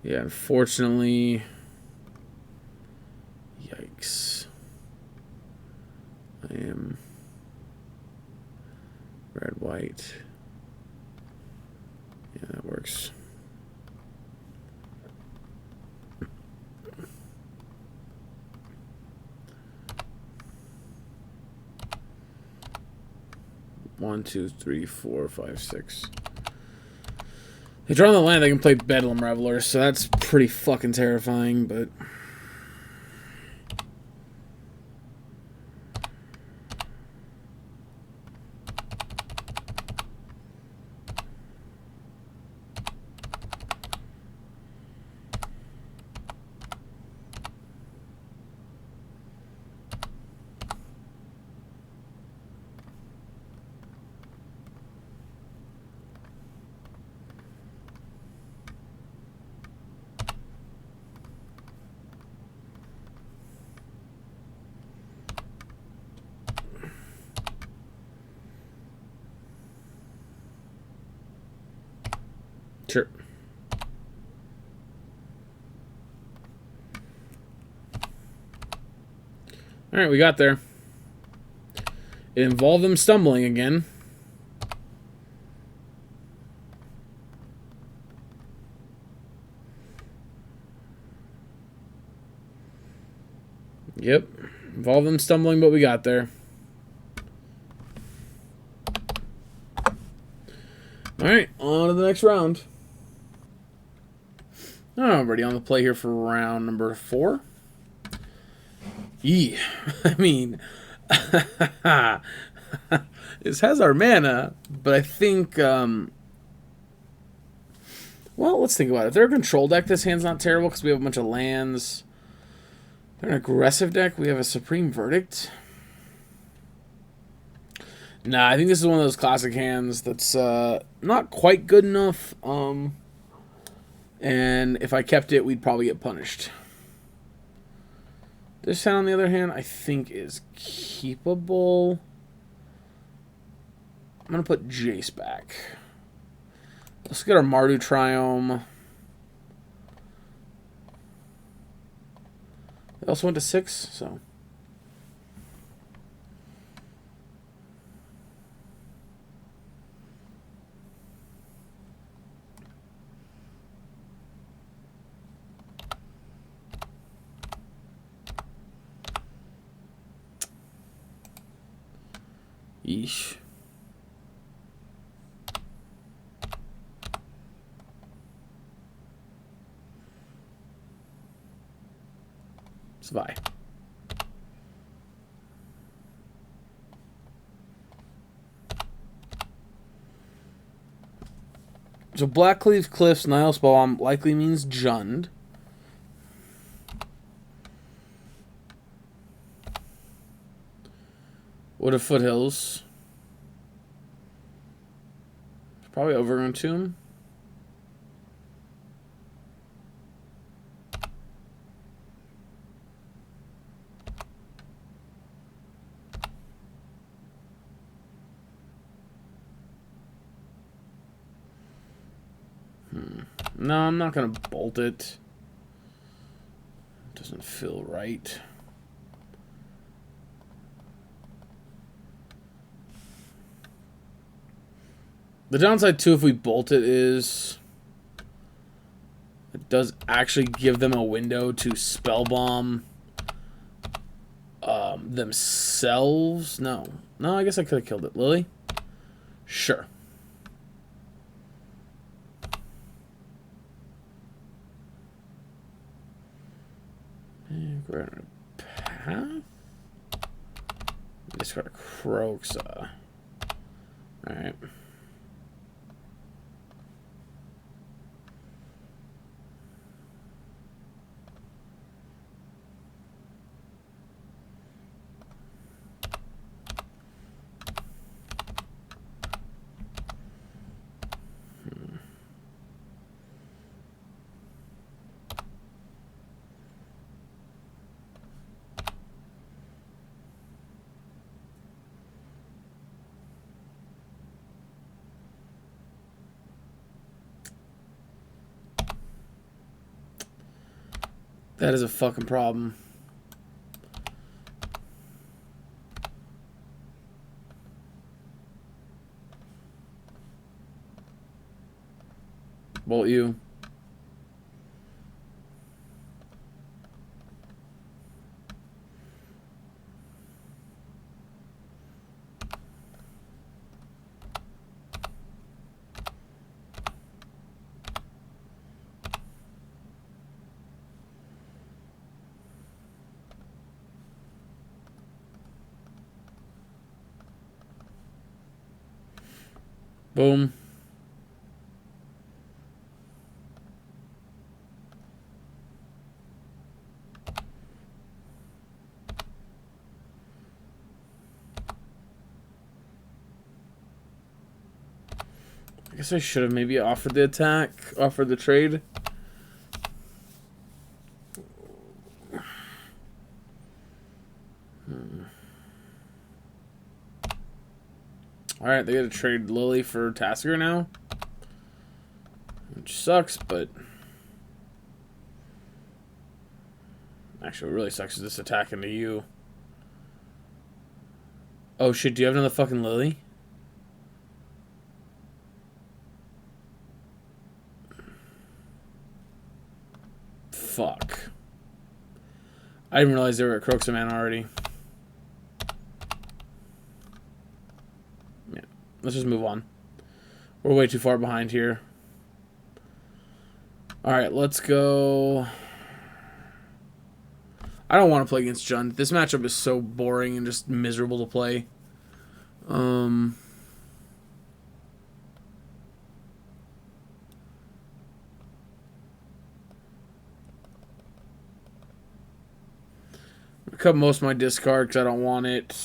Yeah, unfortunately. Yikes. I am red, white. Yeah, that works. One, two, three, four, five, six. They draw on the land, they can play Bedlam Reveler, so that's pretty fucking terrifying, but... Sure. Alright, we got there. It involved them stumbling again. Yep. Involved them stumbling, but we got there. Alright, on to the next round. Oh, ready on the play here for round number 4. I mean, this has our mana, but I think, well, let's think about it. If they're a control deck, this hand's not terrible because we have a bunch of lands. If they're an aggressive deck, we have a Supreme Verdict. Nah, I think this is one of those classic hands that's not quite good enough. And if I kept it, we'd probably get punished. This hand, on the other hand, I think is keepable. I'm going to put Jace back. Let's get our Mardu Triome. They also went to 6, so... Yeesh. Zwei. So Blackcleave Cliffs, Niles Bomb likely means Jund. Wood of Foothills. It's probably Overgrown Tomb. No, I'm not going to bolt it. It doesn't feel right. The downside, too, if we bolt it is... it does actually give them a window to spellbomb themselves. No. No, I guess I could have killed it. Lily? Sure. Burn path. Discard a Croxa. Alright. That is a fucking problem. Bolt you. Boom. I guess I should have maybe offered the attack, offered the trade. Alright, they gotta trade Lily for Tasker now. Which sucks, but... Actually, what really sucks is this attack into you. Oh shit, do you have another fucking Lily? Fuck. I didn't realize they were at Croxaman already. Yeah, let's just move on. We're way too far behind here. Alright, let's go... I don't want to play against Jund. This matchup is so boring and just miserable to play. I cut most of my discard because I don't want it.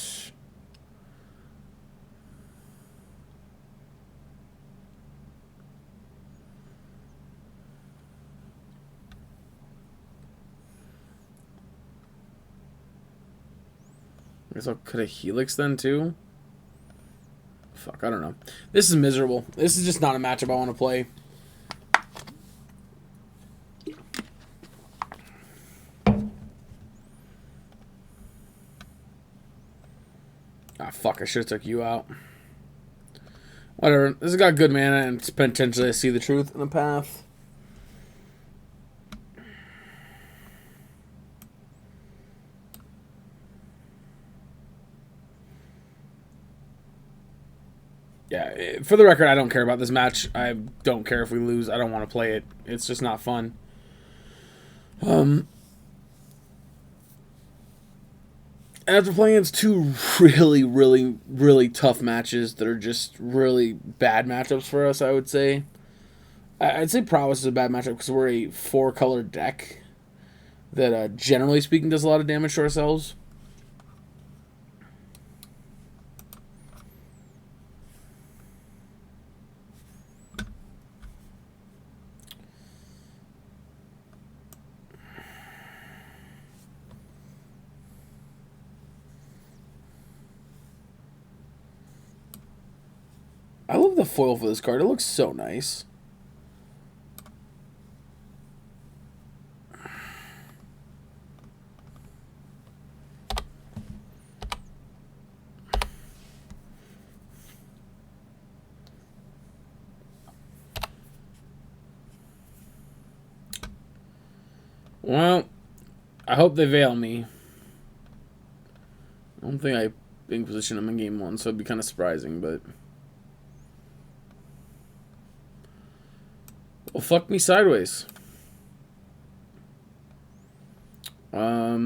I guess I'll cut a Helix then too. Fuck, I don't know. This is miserable. This is just not a matchup I want to play. Ah, fuck, I should have took you out. Whatever. This has got good mana and potentially I see the truth in the path. Yeah, for the record, I don't care about this match. I don't care if we lose. I don't want to play it. It's just not fun. After playing against two really tough matches that are just really bad matchups for us, I would say. I'd say Prowess is a bad matchup because we're a 4-color deck that, generally speaking, does a lot of damage to ourselves. I love the foil for this card. It looks so nice. Well, I hope they veil me. I don't think I Inquisition them in game 1, so it'd be kind of surprising, but... Well, fuck me sideways. I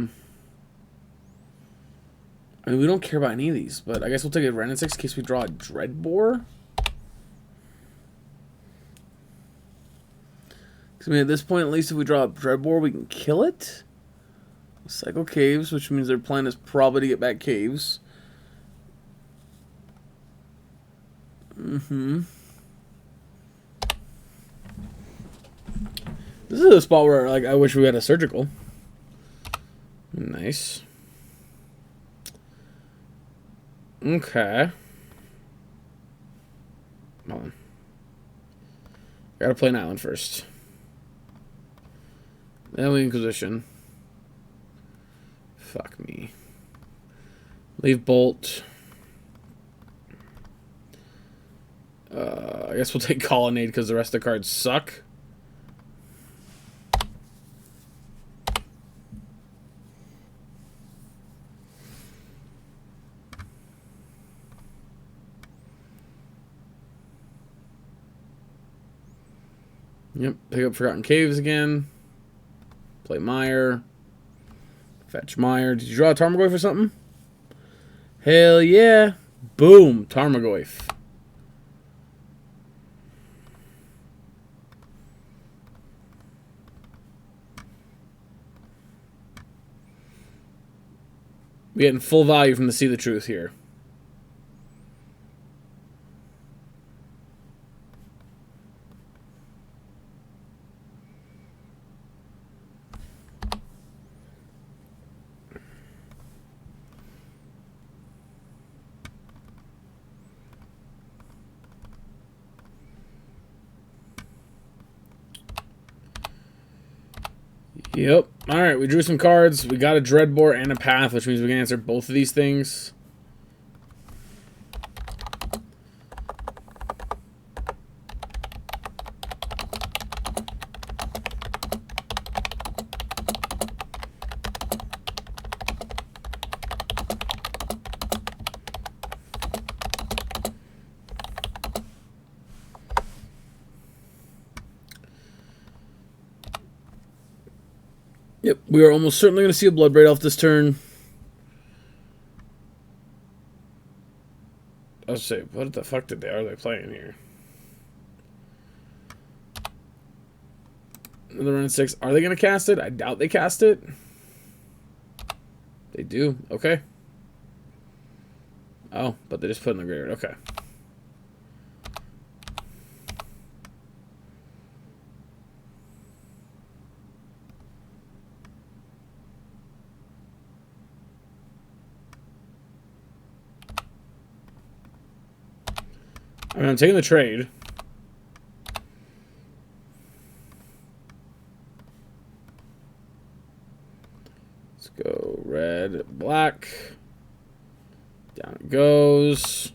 mean, we don't care about any of these, but I guess we'll take a Ren and 6 in case we draw a Dreadbore. Because, I mean, at this point, at least if we draw a Dreadbore, we can kill it. Cycle Caves, which means their plan is probably to get back Caves. This is a spot where, like, I wish we had a Surgical. Nice. Okay. Hold on. Gotta play an island first. Then we Inquisition. Fuck me. Leave Bolt. I guess we'll take Colonnade because the rest of the cards suck. Yep, pick up Forgotten Caves again. Play Mire. Fetch Mire. Did you draw a Tarmogoyf or something? Hell yeah. Boom. Tarmogoyf. We're getting full value from the See the Truth here. Yep. Alright, we drew some cards. We got a Dreadbore and a Path, which means we can answer both of these things. Yep, we are almost certainly going to see a Bloodbraid Elf this turn. I was say, what the fuck are they playing here? Another run 6. Are they going to cast it? I doubt they cast it. They do. Okay. Oh, but they just put it in the graveyard. Okay. I mean, I'm taking the trade. Let's go red, black. Down it goes.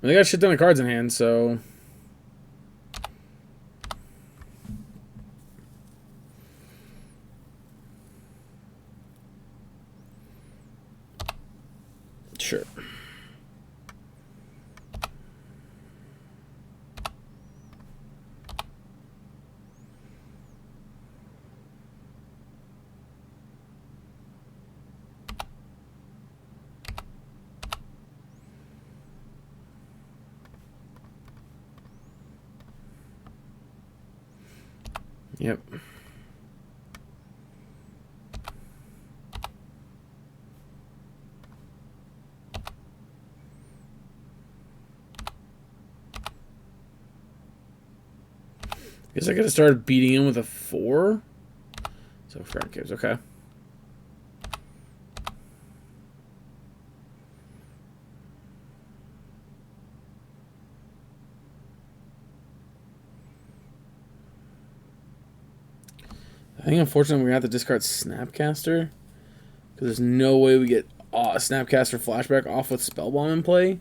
They got shit ton of cards in hand, so... Sure. Yep. Guess I could have started beating him with a 4. So Frank gives, okay. I think unfortunately we're gonna have to discard Snapcaster. Because there's no way we get Snapcaster Flashback off with Spellbomb in play.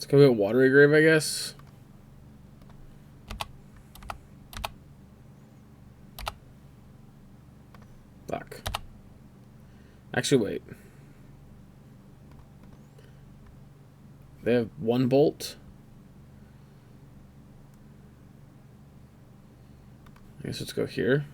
Let's go get Watery Grave, I guess. Fuck. Actually, wait. They have one bolt. I guess let's go here.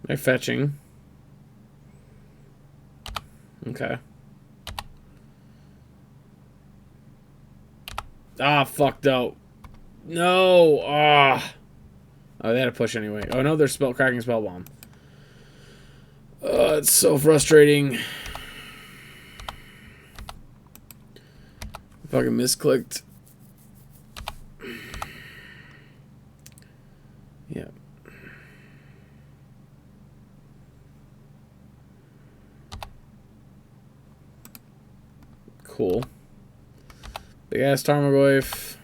They're fetching. Okay. Ah, fucked out. No. Ah. Oh, they had to push anyway. Oh no, they're cracking spell bomb. It's so frustrating. Fucking misclicked. Yeah. Cool. Big ass Tarmogoyf.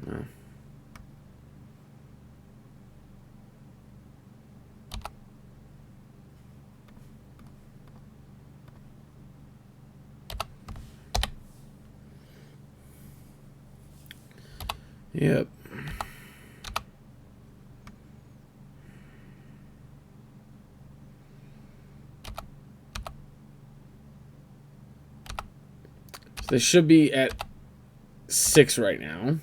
No. Yep. So they should be at 6 right now.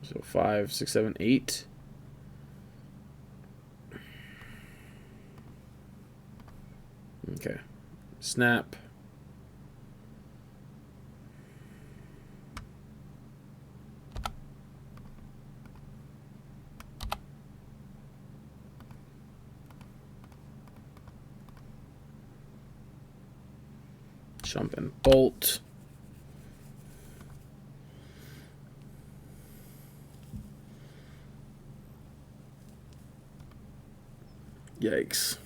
So 5, 6, 7, 8. Okay. Snap. Jump and bolt. Yikes.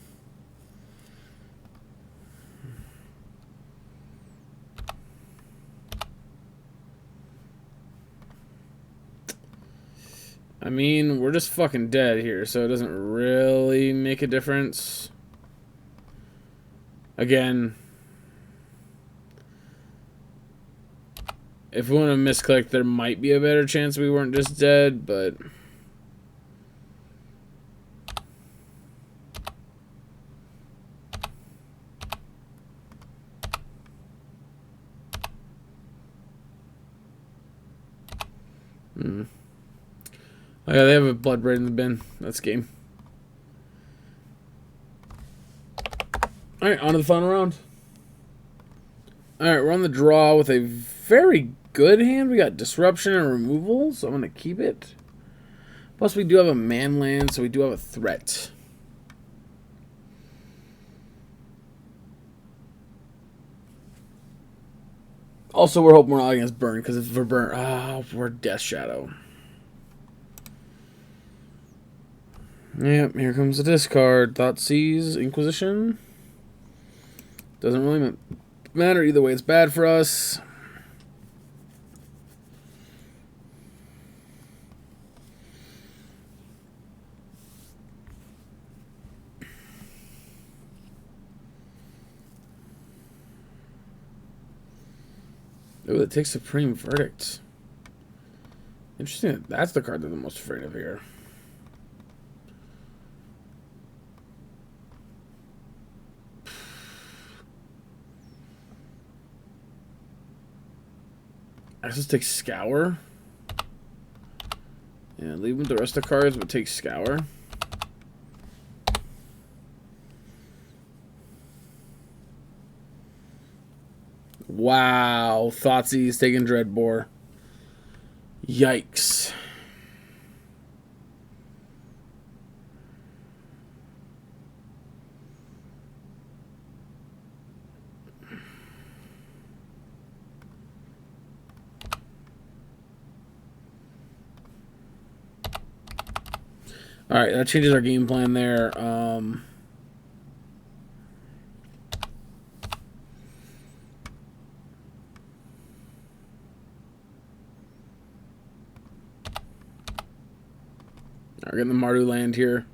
I mean, we're just fucking dead here, so it doesn't really make a difference. Again, if we want to misclick, there might be a better chance we weren't just dead, but... Oh yeah, they have a blood braid in the bin. That's game. Alright, on to the final round. Alright, we're on the draw with a very good hand. We got disruption and removal, so I'm going to keep it. Plus, we do have a man land, so we do have a threat. Also, we're hoping we're not against burn, because if we're burn, we're Death Shadow. Yep, here comes the discard. Thoughtseize, Inquisition. Doesn't really matter either way. It's bad for us. Oh, it takes Supreme Verdict. Interesting that that's the card they're the most afraid of here. I just take Scour. Yeah, leave with the rest of the cards, but take Scour. Wow, Thoughtseize taking Dreadbore. Yikes. All right, that changes our game plan there. We're getting the Mardu land here.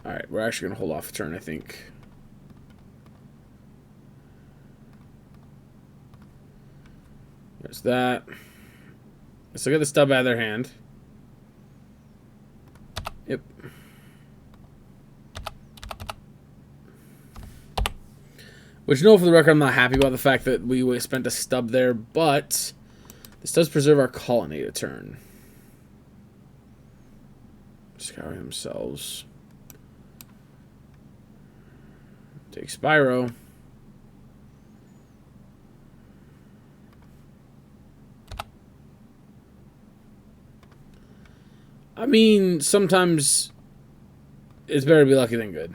Alright, we're actually going to hold off a turn, I think. There's that. Let's look at the stub out of their hand. Yep. Which, no, for the record, I'm not happy about the fact that we spent a stub there, but this does preserve our colonnade a turn. Scour themselves. Take Spyro. I mean, sometimes it's better to be lucky than good.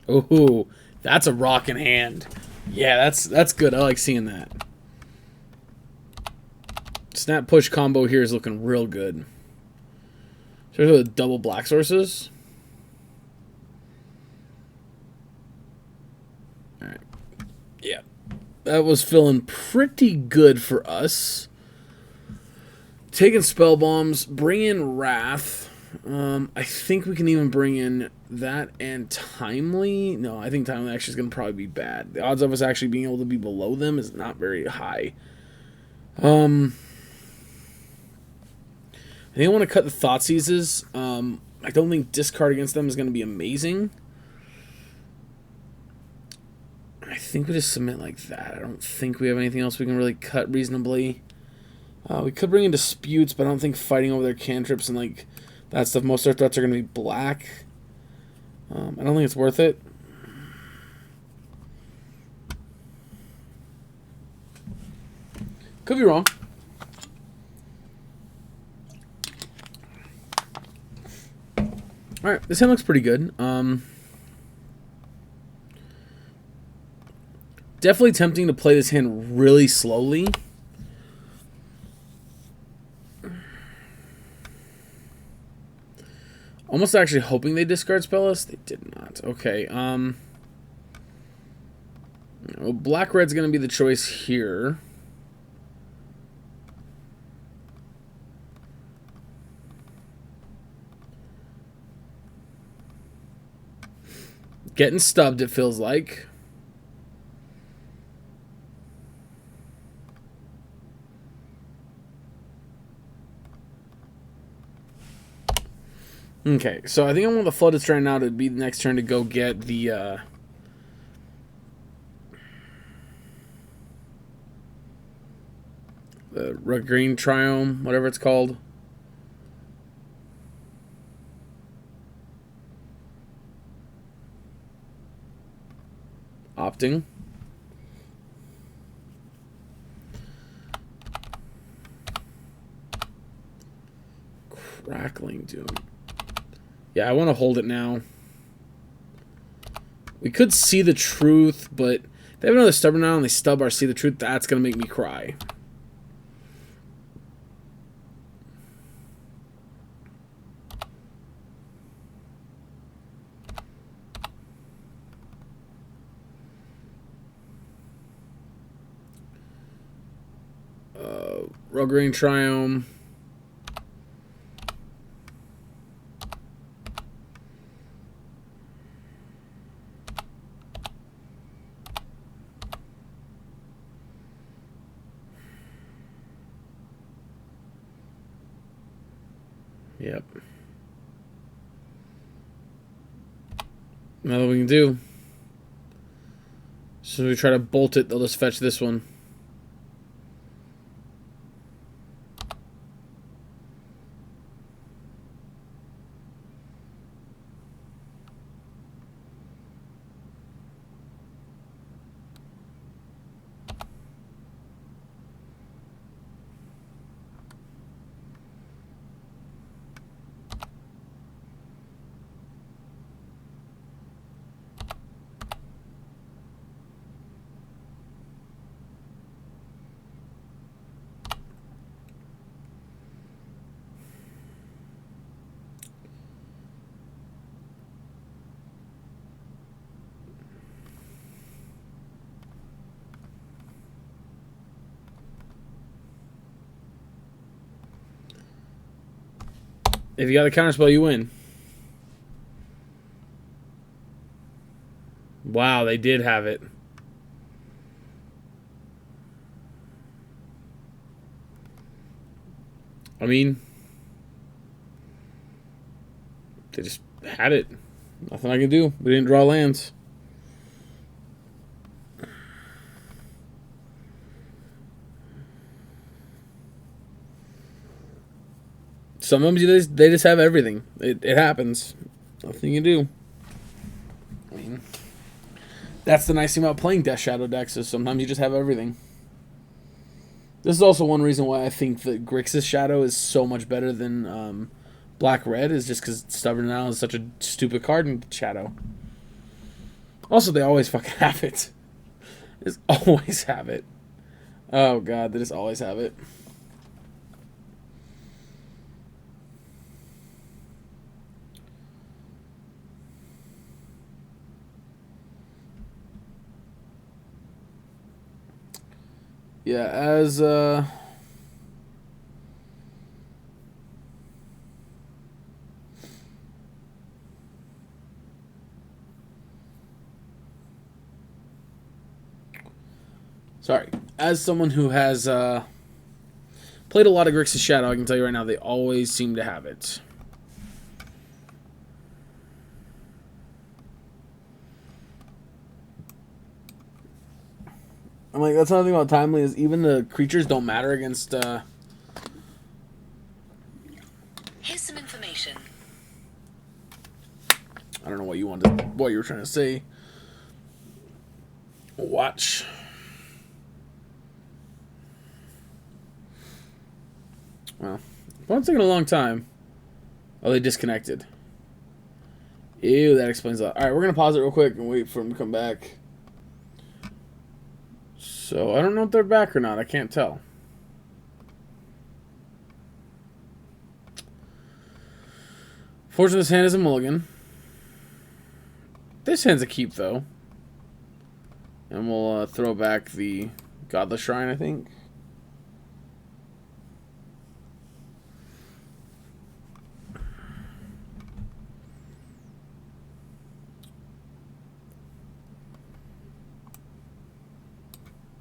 Ooh, that's a rockin' hand. Yeah, that's good. I like seeing that. Snap push combo here is looking real good. Especially with double black sources. Alright. Yeah. That was feeling pretty good for us. Taking spell bombs, bring in Wrath. I think we can even bring in that and Timely. No, I think Timely actually is going to probably be bad. The odds of us actually being able to be below them is not very high. I think I want to cut the Thoughtseizes. I don't think discard against them is going to be amazing. I think we just submit like that. I don't think we have anything else we can really cut reasonably. We could bring in Disputes, but I don't think fighting over their cantrips and like that stuff, most of their threats are going to be black. I don't think it's worth it. Could be wrong. Alright, this hand looks pretty good. Definitely tempting to play this hand really slowly. Almost actually hoping they discard Spell List. They did not. Okay. Well, Black-Red's going to be the choice here. Getting stubbed, it feels like. Okay, so I think I want the Flooded Strand now to be the next turn to go get the Green Triome, whatever it's called. Opting. Crackling Doom. Yeah, I want to hold it now. We could See the Truth, but if they have another stubborn now and they stub our See the Truth, that's going to make me cry. Green Triome. Yep. Nothing we can do. So we try to bolt it, they'll just fetch this one. If you got the counterspell, you win. Wow, they did have it. I mean, they just had it. Nothing I can do. We didn't draw lands. Sometimes they just have everything. It happens. Nothing you can do. I mean, that's the nice thing about playing Death Shadow decks is sometimes you just have everything. This is also one reason why I think that Grixis Shadow is so much better than Black Red is just because Stubborn Now is such a stupid card in Shadow. Also, they always fucking have it. They just always have it. Oh god, they just always have it. Yeah, as sorry, as someone who has played a lot of Grixis Shadow, I can tell you right now they always seem to have it. I'm like, that's another thing about Timely is even the creatures don't matter against Here's some information. I don't know what you were trying to say. Watch. Well, phone's taking a long time. Oh, they disconnected. Ew, that explains a lot. Alright, we're gonna pause it real quick and wait for them to come back. So, I don't know if they're back or not. I can't tell. Fortune, this hand is a mulligan. This hand's a keep, though. And we'll throw back the Godless Shrine, I think.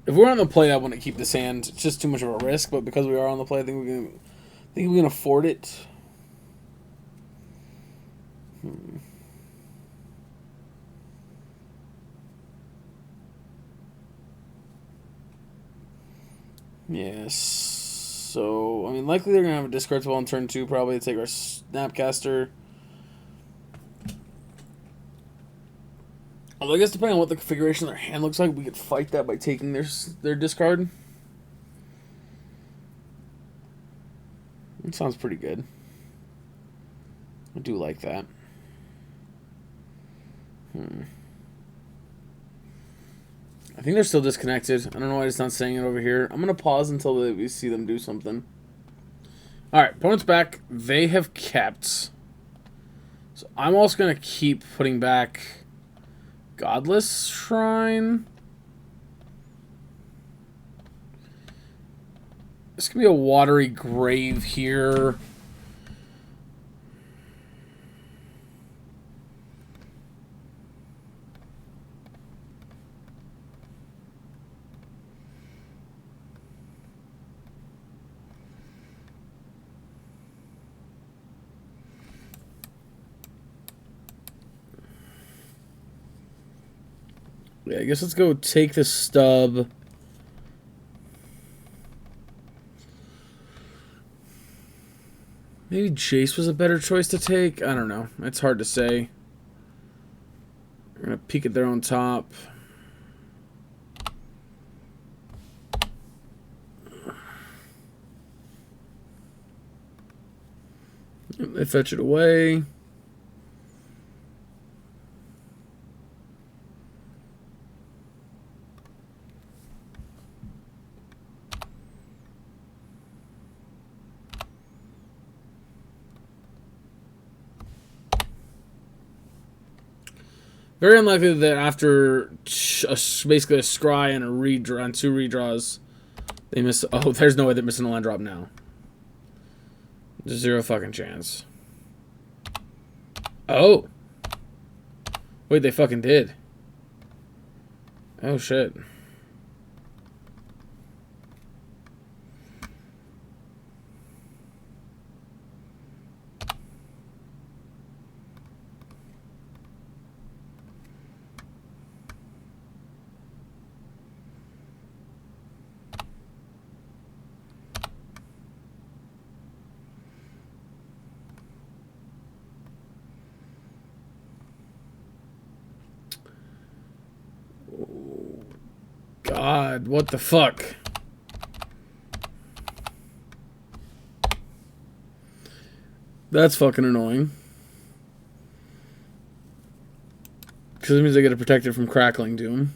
If we're on the play, I want to keep this hand. It's just too much of a risk, but because we are on the play, I think we can afford it. Yes. So, I mean, likely they're going to have a discard spell on turn 2, probably to take our Snapcaster. Although I guess depending on what the configuration of their hand looks like, we could fight that by taking their discard. It sounds pretty good. I do like that. I think they're still disconnected. I don't know why it's not saying it over here. I'm going to pause until we see them do something. Alright, opponent's back. They have kept. So I'm also going to keep putting back Godless Shrine. This could be a Watery Grave here. Yeah, I guess let's go take the stub. Maybe Jace was a better choice to take. I don't know. It's hard to say. We're going to peek at their own top. They fetch it away. Very unlikely that after basically a scry and a redraw and 2 redraws, they miss. Oh, there's no way they're missing a land drop now. There's 0 fucking chance. Oh. Wait, they fucking did. Oh, shit. God, what the fuck? That's fucking annoying. Because it means I get to protect it from Crackling Doom.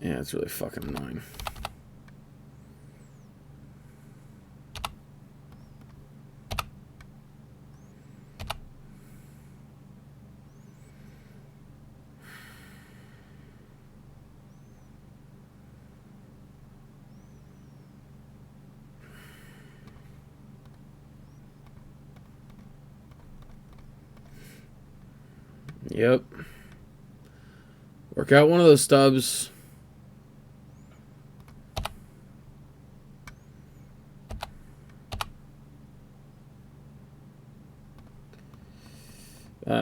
Yeah, it's really fucking annoying. Yep. Work out one of those stubs.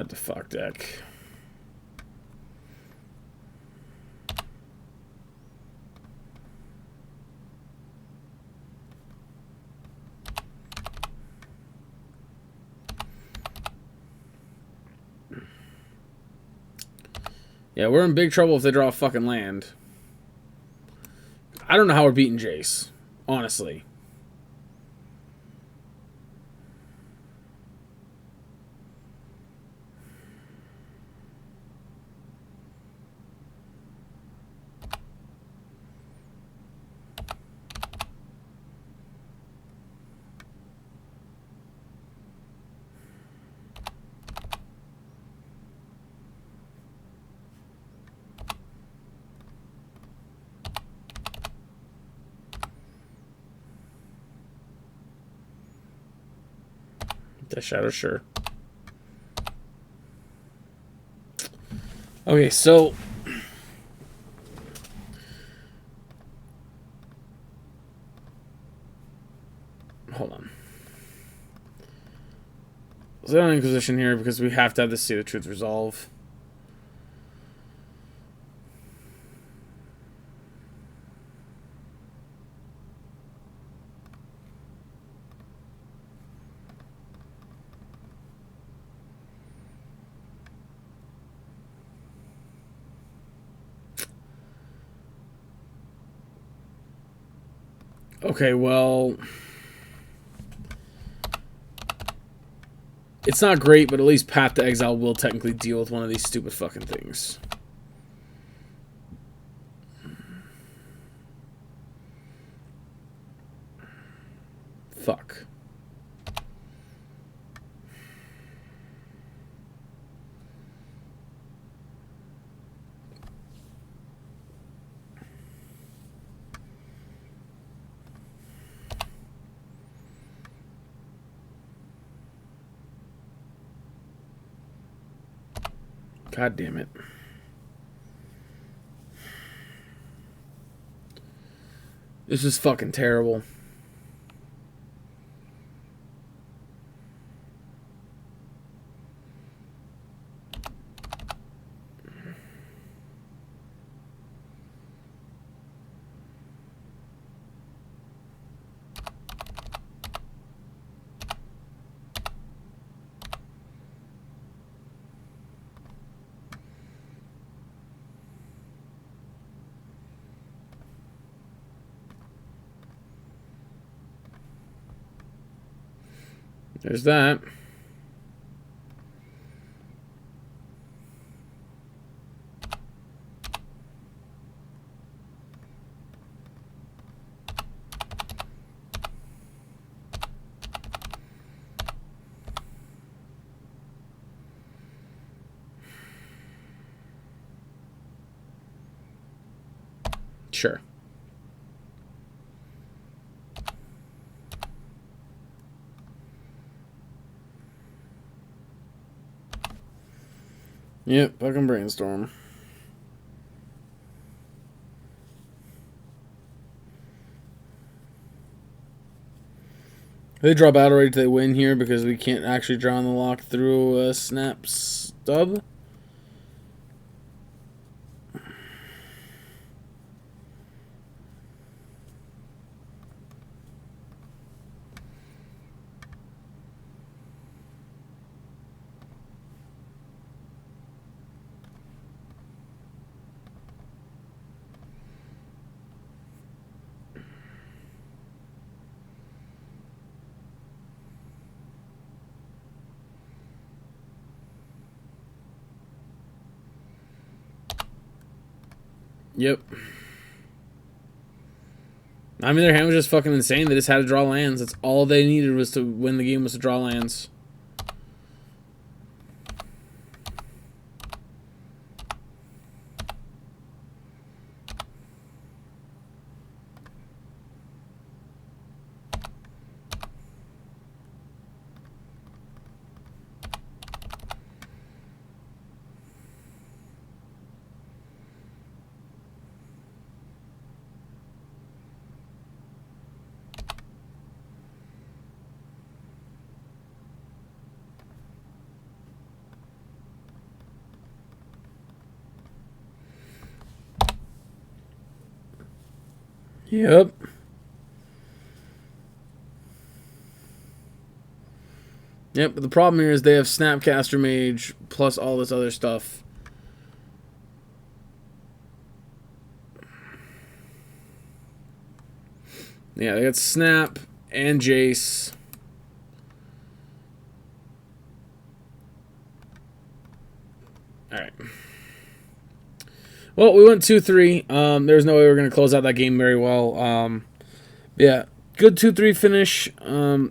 The fuck deck. Yeah, we're in big trouble if they draw a fucking land. I don't know how we're beating Jace, honestly. The Shadow, sure. Okay, so hold on. Let's get on Inquisition here because we have to have the Sea of Truth resolve. Okay, well, it's not great, but at least Path to Exile will technically deal with one of these stupid fucking things. Fuck. God damn it. This is fucking terrible. There's that. Sure. Yep, fucking brainstorm. They draw battle rate, they win here because we can't actually draw on the lock through a snap stub. Yep. I mean, their hand was just fucking insane. They just had to draw lands. That's all they needed was to win the game, was to draw lands. Yep. Yep, but the problem here is they have Snapcaster Mage plus all this other stuff. Yeah, they got Snap and Jace. Alright. Well, we went 2-3. There's no way we're going to close out that game very well. Yeah, good 2-3 finish.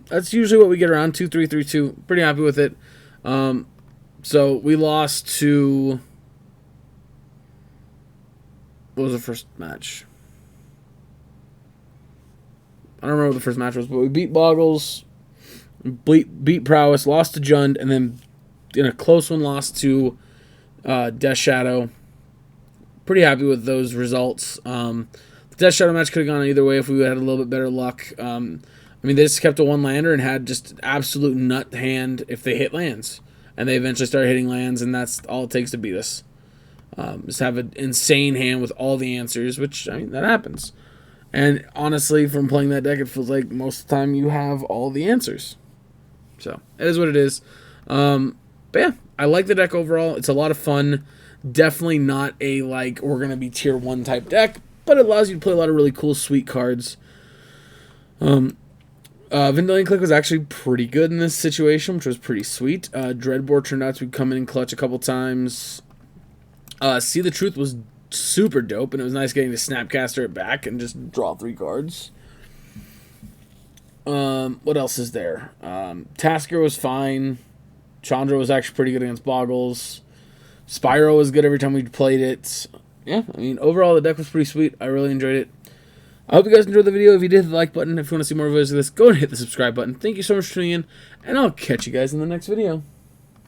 That's usually what we get around, 2-3, 3-2. Pretty happy with it. So we lost to... What was the first match? I don't remember what the first match was, but we beat Boggles, beat Prowess, lost to Jund, and then in a close one lost to Death Shadow. Pretty happy with those results. The Death Shadow match could have gone either way if we had a little bit better luck. I mean, they just kept a one-lander and had just absolute nut hand if they hit lands. And they eventually started hitting lands, and that's all it takes to beat us. Just have an insane hand with all the answers, which, I mean, that happens. And honestly, from playing that deck, it feels like most of the time you have all the answers. So, it is what it is. But yeah, I like the deck overall. It's a lot of fun. Definitely not a, like, we're going to be tier 1 type deck, but it allows you to play a lot of really cool, sweet cards. Vendilion Click was actually pretty good in this situation, which was pretty sweet. Dreadbore turned out to come in clutch a couple times. See the Truth was super dope, and it was nice getting to Snapcaster it back and just draw 3 cards. What else is there? Tasker was fine. Chandra was actually pretty good against Boggles. Spyro was good every time we played it. Yeah, I mean, overall, the deck was pretty sweet. I really enjoyed it. I hope you guys enjoyed the video. If you did, hit the like button. If you want to see more videos of this, go and hit the subscribe button. Thank you so much for tuning in, and I'll catch you guys in the next video.